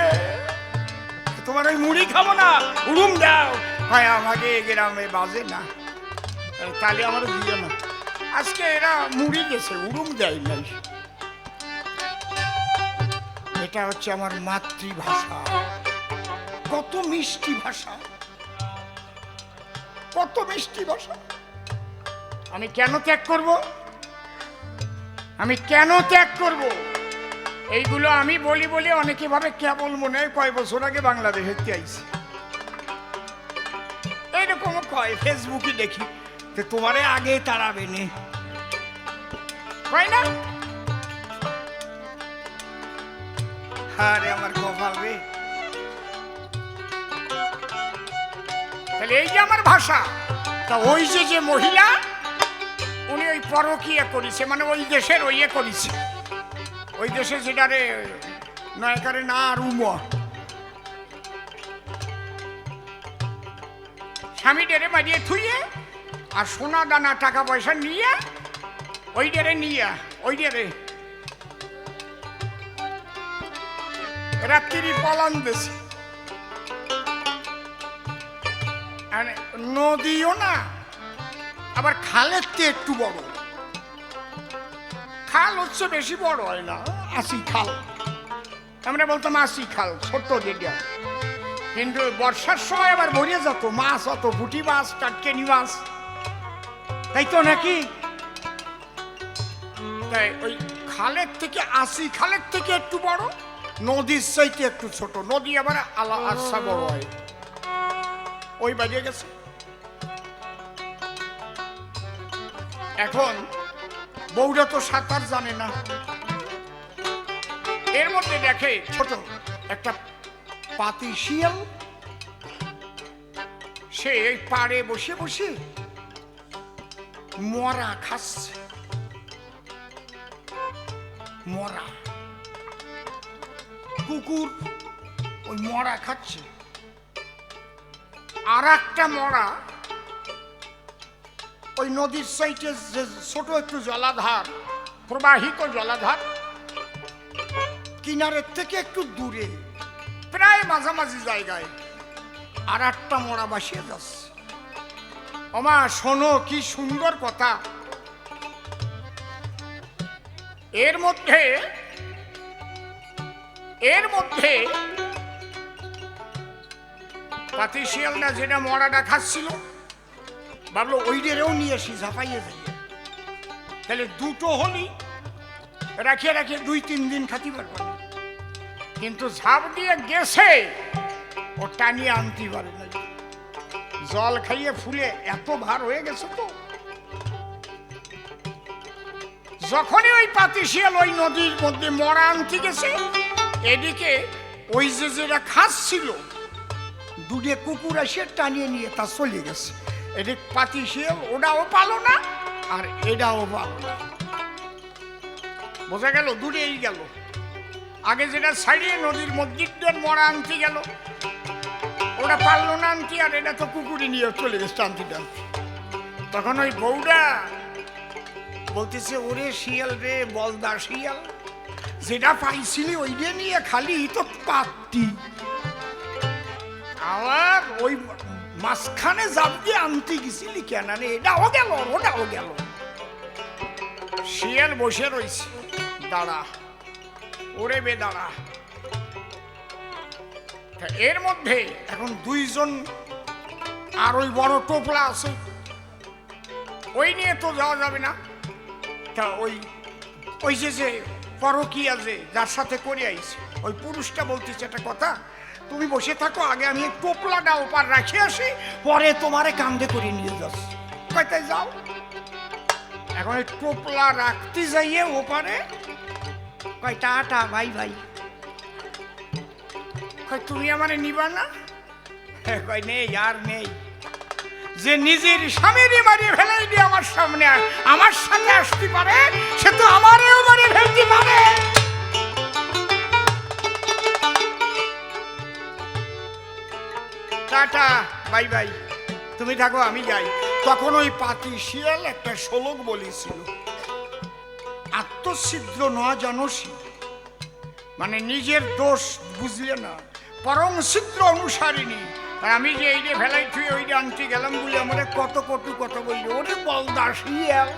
Speaker 1: তোমার ওই মুড়ি খাবো না, উড়ুম দাও। হয় আমাকে গ্রামে বাজে না, তাহলে আমার দিও না। আজকে এরা মুড়ি গেছে, উড়ুম দেয় নাই। এটা হচ্ছে আমার মাতৃভাষা। কত মিষ্টি ভাষা, কত মিষ্টি ভাষা। আমি কেন ত্যাগ করব? আমি কেন ত্যাগ করব? এইগুলো আমি বলি বলে অনেকে ভাবে কেবল মনে হয় কয় বছর আগে বাংলাদেশে আইছি, এইরকম কয়। ফেসবুকে দেখি যে তোমারে আগে তাড়াবে নে, কয় না? আরে আমার কপাল রে। তাহলে এই যে আমার ভাষা, তা ওই যে মহিলা উনি ওই পরকীয়া করেছে, মানে ওই দেশের ওই করেছে, ওই দেশে যেটারে নয়কারে না রুম স্বামী ডেরে মারিয়ে থুইয়ে আর সোনা দানা টাকা পয়সা নিয়ে ওই ডেরে নিয়ে ওই ডেরে রাত্রি পালন দিছে। নদীও না, আবার খালের চেয়ে একটু বড়। খাল হচ্ছে বেশি বড় হয় না, আসি খাল, আমরা বলতাম আসি খাল, ছোট্ট যেটা। কিন্তু বর্ষার সময় আবার ভরিয়ে যেত মাছ, অত পুঁটি মাছ, টাটকেনি মাছ, তাই তো নাকি? তাই ওই খালের থেকে আসি খালের থেকে একটু বড়, নদীর চাইতে একটু ছোট। নদী আবার আচ্ছা বড় হয়, ওই বাজে গেছে। এখন বউরা তো সাঁতার জানে না, এর মধ্যে দেখে ছোট একটা পাতি শিয়াল, সে পাড়ে বসে বসে মরা খাচ্ছে, মরা কুকুর ওই মরা খাচ্ছে। আর একটা মরা ওই নদীর সাইডে যে ছোট একটু জলাধার, প্রবাহিত জলাধার, কিনারের থেকে একটু দূরে প্রায় মাঝামাঝি জায়গায় আর একটা মরা বাসিয়ে যাচ্ছে। ওমা শোনো কি সুন্দর কথা। এর মধ্যে পাতি শিয়ালটা যেটা মরাটা খাচ্ছিল ভাবলো ওই ডেরেও নিয়ে এসি ঝাঁপাইয়ে যাই, তাহলে দুটো হলি রাখিয়ে রাখিয়ে 2-3 দিন খাতি পারবো। কিন্তু ঝাঁপ দিয়ে গেছে, ও টানিয়ে আনতে পারে না, জল খাইয়ে ফুলে এত ভার হয়ে গেছে। তো যখনই ওই পাতি শিয়াল ওই নদীর মধ্যে মরা আনতে গেছে, এদিকে ওই যে যেটা খাচ্ছিল দুধে কুকুর এসে টানিয়ে নিয়ে তা চলে গেছে। এদিক পাতি শিয়াল ওটাও পালো না আর এটাও পালো না, বোঝা গেল দূরেই গেল। আগে যেটা ছাড়িয়ে নদীর মসজিদের মরা আনতে গেল, ওটা পারলো না আনতে, আর এটা তো কুকুরি নিয়ে চলে গেছে টানতে টানতে। তখন ওই বউটা বলতেছে, ওরে শিয়াল রে, বলদা শিয়াল, যেটা পাইছিলি ওইটা নিয়ে খালি তো পাতি, আবার ওই মাঝখানে জাপ দিয়ে আনতে গেছিলি কেন রে? এটাও গেল ওটাও গেল। শিয়াল বসে রয়েছে, দাঁড়া ওরে বে দাঁড়া। এর মধ্যে এখন 2 জন আর ওই বড় টোপলা আছে, ওই নিয়ে তো যাওয়া যাবে না। তা ওই যে পরকীয়া যে যার সাথে করে আইছে, ওই পুরুষটা বলতেছে একটা কথা, তুমি বসে থাকো, আগে আমি টোপলাটা ওপার রাখে আসি, পরে তোমারে কান্দে করে নিয়ে যাচ্ছি। কয়টায় যাও। এখন ওই টোপলা রাখতে যাইয়ে ওপারে কয় টাটা ভাই ভাই। কয় তুমি আমারে নিবা না? কয় নেই আর নেই। যে নিজের স্বামীরই মারিয়ে ফেলাই দিয়ে আমার সামনে আমার সাথে আসতে পারে, সে তো আমারেও মারিয়ে ফেলতে পারে। টাটা বাই বাই, তুমি থাকো আমি যাই। তখন ওই পাতি শিয়াল একটা শ্লোক বলেছিল, আত্মছিদ্র ন জানসি, মানে নিজের দোষ বুঝলে না, পরম ছিদ্র অনুসারিণী। আর আমি যে এই যে ভেলাই থুই ওই যে আনতে গেলাম বলে আমরা কত কটু কথা বললি, ওরে বলদা শিয়াল।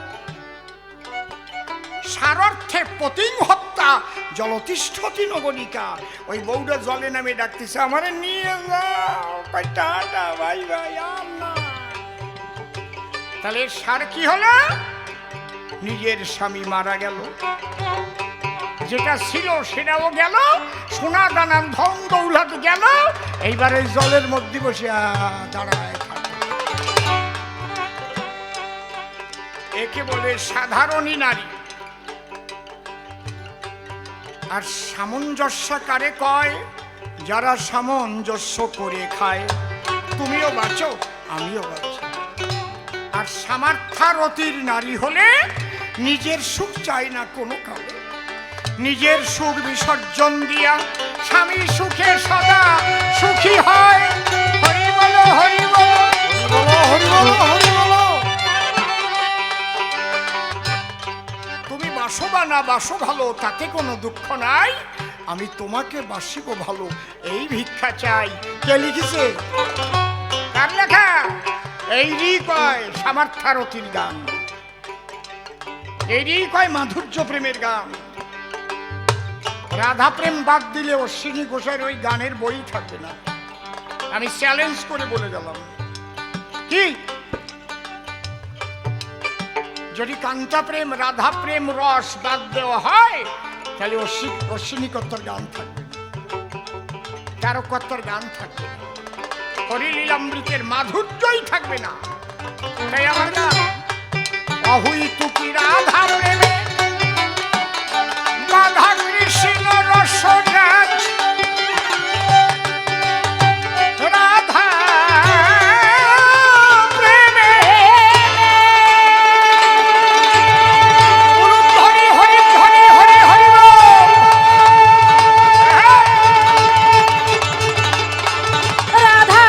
Speaker 1: সারর্থে পতিং হত্যা জলতিষ্ঠতি নগরিকা। ওই বউটা জলে নামে ডাকতেছে, আমারে নিয়ে যাও, টাটা ভাই ভাই আর না। তাহলে সার কি হলো? নিজের স্বামী মারা গেল, যেটা ছিল সেটাও গেল, সোনা দানা ধন দৌলত গেল, এইবারে জলের মধ্যে বসে দাঁড়ায় থাকে। একে বলে সাধারণী নারী। আর সামঞ্জস্য কারে কয়? যারা সামঞ্জস্য করে খায়। তুমিও বাঁচো, আমিও বাঁচি। আর সামর্থ্যরতির নারী হলে নিজের সুখ চায় না কোনো কালে, নিজের সুখ বিসর্জন দিয়া স্বামী সুখে সদা সুখী হয়। হরি বলো, হরি বলো, হরি বলো, হরি বলো। তুমি বাসো বা না বাসো ভালো, তাতে কোনো দুঃখ নাই, আমি তোমাকে বাসিব ভালো, এই ভিক্ষা চাই। কে লিখেছে? কার লেখা? এইরই কয় সামর্থ্যরতির গান, এইরই কয় মাধুর্য প্রেমের গান। রাধা প্রেম বাদ দিলে অশ্বিনী ঘোষের ওই গানের বই থাকবে না। আমি চ্যালেঞ্জ করে বলে গেলাম। কি যদি কান্তা প্রেম, রাধা প্রেম রস বাদ দেওয়া হয়, তাহলে অশ্বিনী কত্তর গান থাকবে না, চারক কত্তর গান থাকবে না, হরিলীলামৃতের মাধুর্যই থাকবে না। তাই আমার গান অহুই তুকি রাধা প্রেমে বাধা কৃষ্ণ রসরাজ, রাধা প্রেমে হরি হরি হরি হরি হরি
Speaker 2: রাধা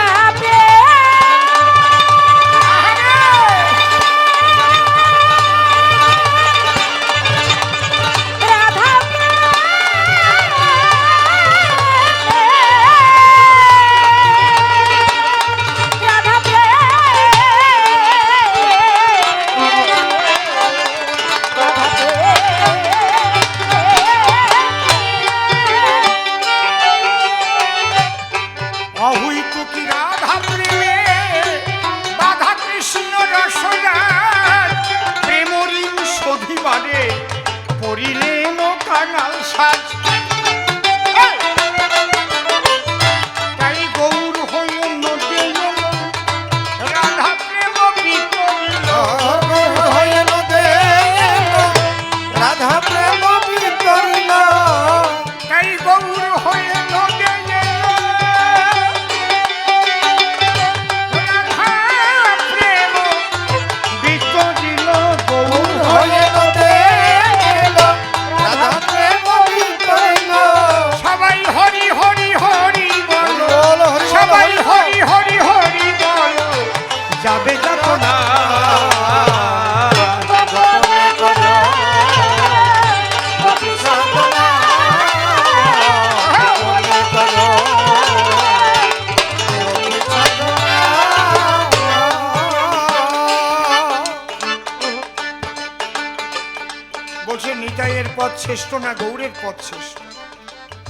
Speaker 1: পথ শ্রেষ্ঠ না গৌরের পথ শ্রেষ্ঠ?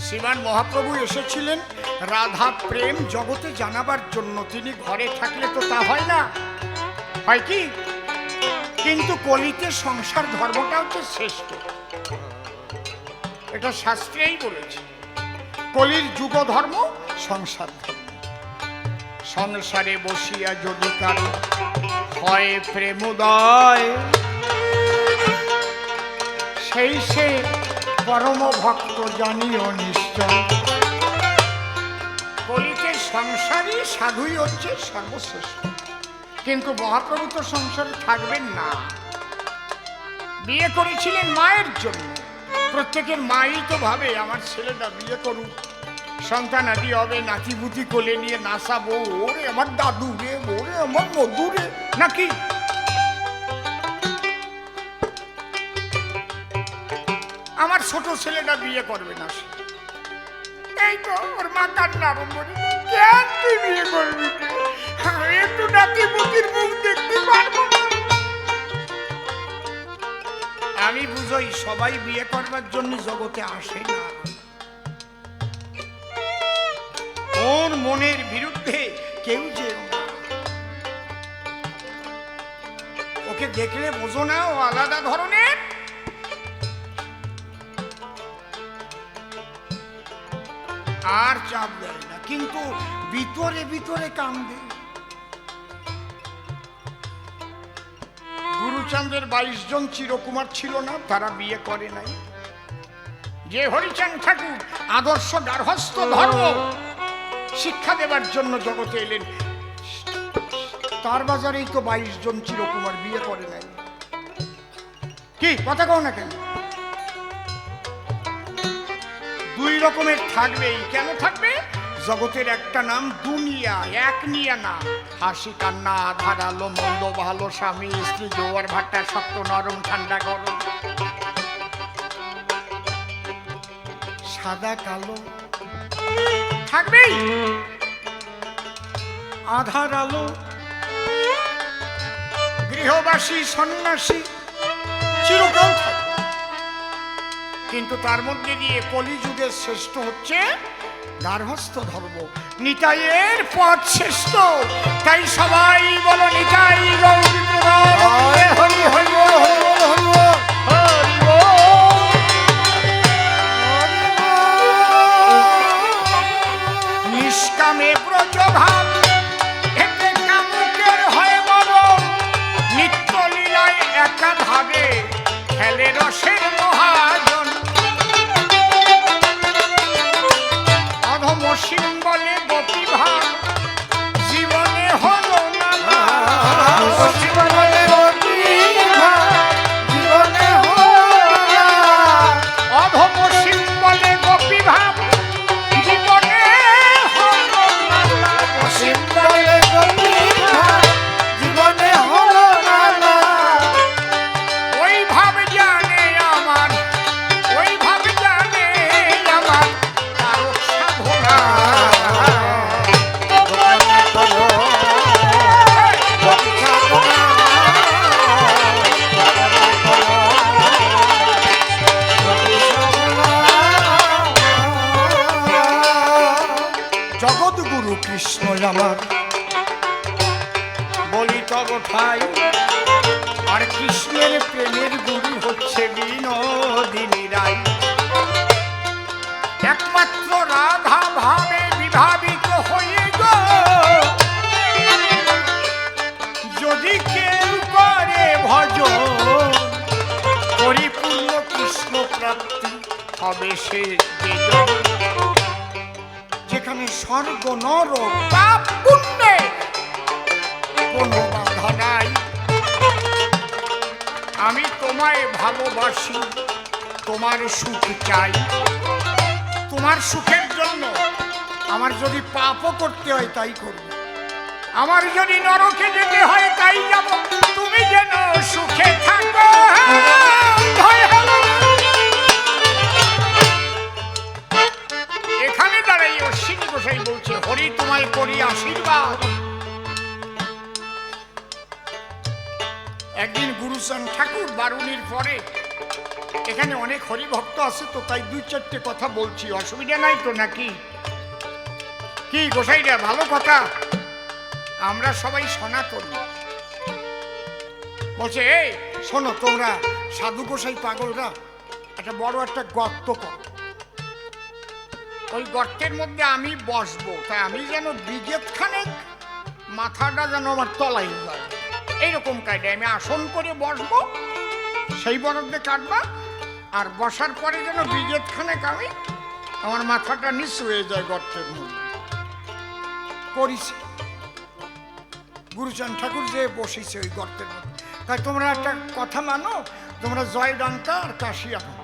Speaker 1: শ্রীমান মহাপ্রভু এসেছিলেন রাধা প্রেম জগতে জানাবার জন্য। তিনি ঘরে থাকলে তো তা হয় না, হয় কি? কিন্তু কলিতে সংসার ধর্মটা হচ্ছে শ্রেষ্ঠ, এটা শাস্ত্রেই বলেছে। কলির যুগ ধর্ম সংসার ধর্ম। সংসারে বসিয়া যদি কারো হয় প্রেমোদয়, সেই সে পরম ভক্ত জানিও নিশ্চয়। কলিতে সংসারই সাধুই হচ্ছে সর্বশ্রেষ্ঠ। কিন্তু মহাপ্রভু তো সংসারে থাকবেন না, বিয়ে করেছিলেন মায়ের জন্য। প্রত্যেকের মাই তো ভাবে আমার ছেলেটা বিয়ে করুক, সন্তান আদি হবে, নাতিপুতি কোলে নিয়ে নাচাবো, ওরে আমার দাদু রে, ওরে আমার মধু রে, নাকি? আমার ছোট ছেলেটা বিয়ে করবে না, সে এই তো ওর মা কান্না আরম্ভ করে, কেন তুই বিয়ে করবি? একটু নাতিপুতির মুখ দেখতে পারবো না। আমি বুঝই সবাই বিয়ে করবার জন্য জগতে আসে না, ওর মনের বিরুদ্ধে কেউ যেও না। ওকে দেখলে বোঝো না ও আলাদা ধরনের। আর চাপ দেয় না, কিন্তু ভিতরে ভিতরে কান্দে। গুরুচাঁদের 22 জন চিরকুমার ছিল না, তারা বিয়ে করে নাই। যে হরিচাঁদ ঠাকুর আদর্শ গার্হস্থ্য ধর্ম শিক্ষা দেবার জন্য জগতে এলেন, তার বাজারেই তো 22 জন চিরকুমার বিয়ে করে নাই। কি কথা কও না কেন? দুই রকমের থাকবেই। কেন থাকবে? জগতের একটা নাম দুনিয়া, এক নিয়া না। হাসি কান্না, আধার আলো, মন্দ ভালো, স্বামী স্ত্রী, জোয়ার ভাটা, শক্ত নরম, ঠান্ডা গরম, সাদা কালো থাকবেই। আধার আলো, গৃহবাসী সন্ন্যাসী চিরকাল থাকবে। কিন্তু তার মধ্যে দিয়ে কলিযুগের শ্রেষ্ঠ হচ্ছে গার্হস্থ্য ধর্ম। নিতাইয়ের পথ শ্রেষ্ঠ, তাই সবাই বলো নিতাই গৌর হরি হরি হরি নিষ্কামে ব্রজ ভাব, এতে কামুকের হয় মরণ। নিত্য লীলায় একা ভাবে খেলে রসের মহাজন। অধম সিম্বলে গোপী ভাব জীবনে হলো না। অধম সিম্বলে গোপী ভাব জীবনে হলো না। ওই ভাব জানে আমার, ওই ভাব জানে আমার তারক সাধনা। জগৎগুরু কৃষ্ণ আমার বলি তব ঠাই, আর কৃষ্ণের প্রেমের গুরু হচ্ছে বিনোদিনী রায়। একমাত্র রাধা ভাবে বিভাবিত হয়ে গো, যদি কেউ করে ভজন, পরিপূর্ণ কৃষ্ণ প্রাপ্তি হবে সে যেজন। যেখানে স্বর্গ নরক পাপ পুণ্যে কোনো বাধা নাই। আমি তোমায় ভালোবাসি, তোমার সুখ চাই। তোমার সুখের জন্য আমার যদি পাপও করতে হয় তাই করব, আমার যদি নরকে যেতে হয় তাই যাব। তুমি যেন সুখে থাকো। এখানে দাঁড়াই অশ্বিনী গোসাই বলছে, হরি তোমায় করি আশীর্বাদ। একদিন গুরুচাঁদ ঠাকুর বারুনির পরে, এখানে অনেক হরিভক্ত আছে তো তাই 2-4টে কথা বলছি, অসুবিধা নাই তো নাকি? কি গোসাইরা, ভালো কথা। আমরা সবাই সনাতনী। বলছে এই শোনো, তোমরা সাধু গোসাই পাগলরা একটা বড় একটা গর্ত কর, ওই গর্তের মধ্যে আমি বসবো। তাই আমি যেন বিগেত খানেক মাথাটা যেন আমার তলায় যায়, এইরকম কায়দায় আমি আসন করে বসবো। সেই বরফে কাটবা, আর বসার পরে যেন বিগেত খানেক আমি আমার মাথাটা নিচু হয়ে যায় গর্তের মধ্যে। করেছি গুরুচাঁদ ঠাকুর যে বসেছে ওই গর্তের মধ্যে। তাই তোমরা একটা কথা মানো, তোমরা জয় ডাঙ্কা আর কাশি আনো,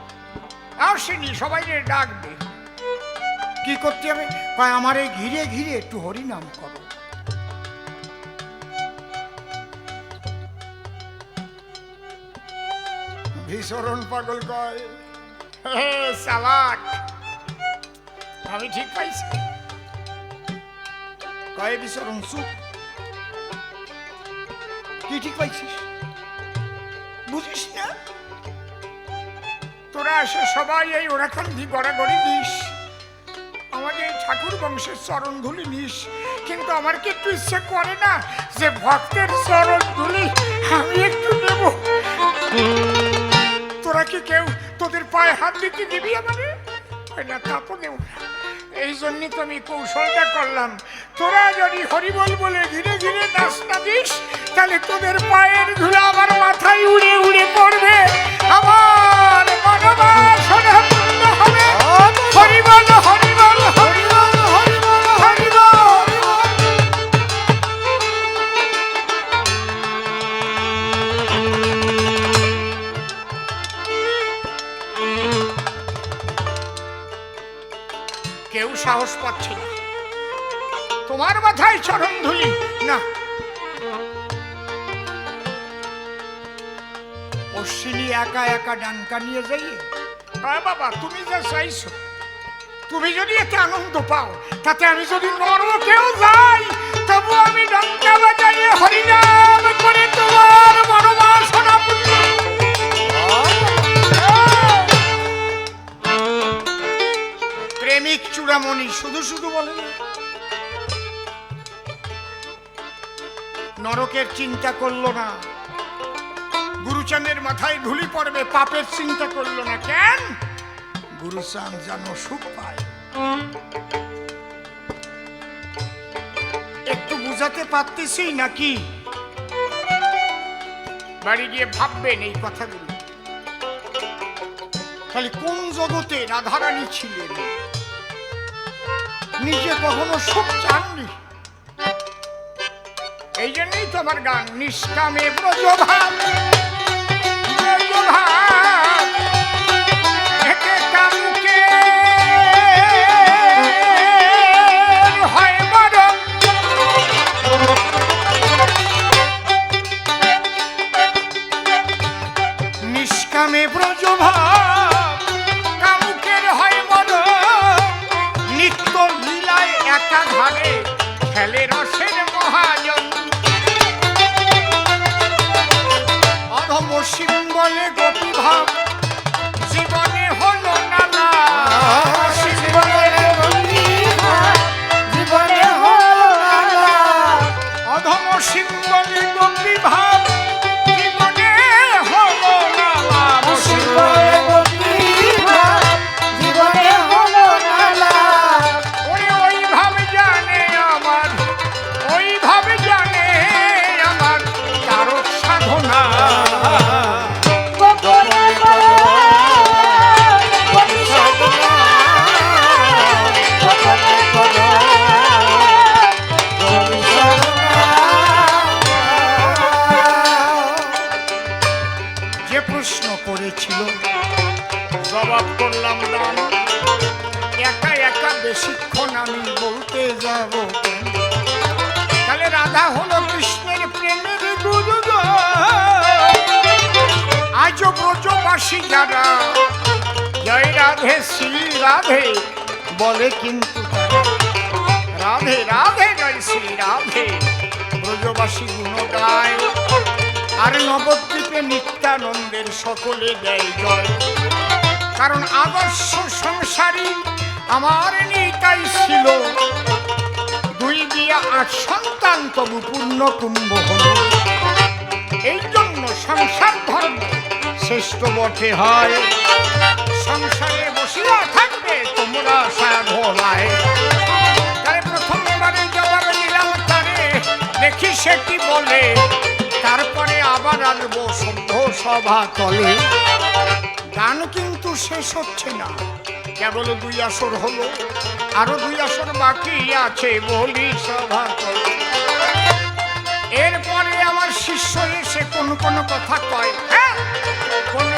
Speaker 1: আসেনি সবাই ডাক দে। কি করতে হবে? কয় আমার এই ঘিরে ঘিরে একটু হরিনাম করো। বিচরণ পাগল কয় চালাক, আমি ঠিক পাইছি। কয় বিচরণ চুপ, কি ঠিক পাইছিস বুঝিস না? তোরা এসে সবাই এই ওরাকান্দি গড়াগড়ি দিস, আমাকে এই ঠাকুর বংশের চরণ ধুলি নিস, কিন্তু আমার কি একটু ইচ্ছে করে না যে ভক্তের চরণ ধুলি আমি একটু নেব? তোরা কি কেউ তোদের পায়ে হাত দিতে দিবি আমারে? না, তা তো দেব না। এই জন্যই তো আমি কৌশলটা করলাম, তোরা যদি হরিবল বলে ধীরে ধীরে নাচ না দিস, তাহলে তোদের পায়ের ধুলা আমার মাথায় উড়ে উড়ে পড়বে, আমার মনোবাসনা পূর্ণ হবে। হরিবল হরিবল হরিবল হরিবল হরিবল। কেউ সাহস পাচ্ছে না, তোমার মাথায় চরণ ধুলি না। অশ্বিনী একা একা ডানকা নিয়ে যাইয়ে, বাবা তুমি যা চাইছো, তুমি যদি এতে আনন্দ পাও, তাতে আমি যদি নরকেও যাই তবু আমি ডানকা বাজাইয়ে হরিনাম করে তোমার মনোবাসনা পূর্ণ। প্রেমিক চূড়ামণি শুধু শুধু বলে নরকের চিন্তা করলো না, গুরুচাঁদের মাথায় ধুলি পড়বে পাপের চিন্তা করলো না। কেন? গুরুচাঁদ যেন সুখ পায়। একটু বুঝাতে পারতেছি নাকি? বাড়ি গিয়ে ভাববেন এই কথাগুলো। তাহলে কোন জগতে রাধারানী ছিলেন? নিজে কখনো সুখ চাননি, এই জন্যই তো আমার গান নিষ্কামে ব্রজভাব ব্রজভাব একে কামকে হয় মরণ। নিষ্কামে ব্রজভাব কামুকের হয় মরণ, নিত্য লীলায় একাধারে খেলে রসের মহাজন। অধম সিম্বলে গোপী ভাব জীবনে হলো নানা,
Speaker 2: জীবনে হলো নানা।
Speaker 1: অধম সিম্বলে গোপী ভাব জীবনে হলো নানা।
Speaker 2: জীবনে হলো নানা।
Speaker 1: ওরে ওই ভাব জানে আমার, ওই ভাব জানে আমার তারক সাধনা।
Speaker 2: গোপনে করো গোপী সাধনা, গোপনে করো গোপী সাধনা।
Speaker 1: যে প্রশ্ন করেছিল জবাব করলাম দান, একা একা বেশিক্ষণ আমি বলতে যাব কেন? তাহলে রাধা হলো কৃষ্ণের প্রেমের গুরু। আজও ব্রজবাসী যারা জয় রাধে শ্রী রাধে বলে, কিন্তু তারা রাধে রাধে জয় শ্রী রাধে ব্রজবাসী গুণ গায়। আর নবদ্বীপে নিত্যানন্দের সকলে দেয় জয়। কারণ আদর্শ সংসারী আমার নিতাই ছিল, 2 বিয়ে 8 সন্তান তবু পূর্ণ কুম্ভ হল। এই জন্য সংসার ধর্ম শ্রেষ্ঠ বটে হয়। সংসারে বসিয়া থাকবে তোমরা সাধনায়। তাই প্রথমবারে জবাব নিলাম তারে, দেখি সে কি বলে, তারপরে আবার আসবো সভ্য সভা তলে। গান কিন্তু শেষ হচ্ছে না, কেবল 2 আসর হলো, আরো 2 আসর বাকি আছে বলি সভা তলে। এরপরে আমার শিষ্য এসে কোন কোন কথা কয়, হ্যাঁ কোন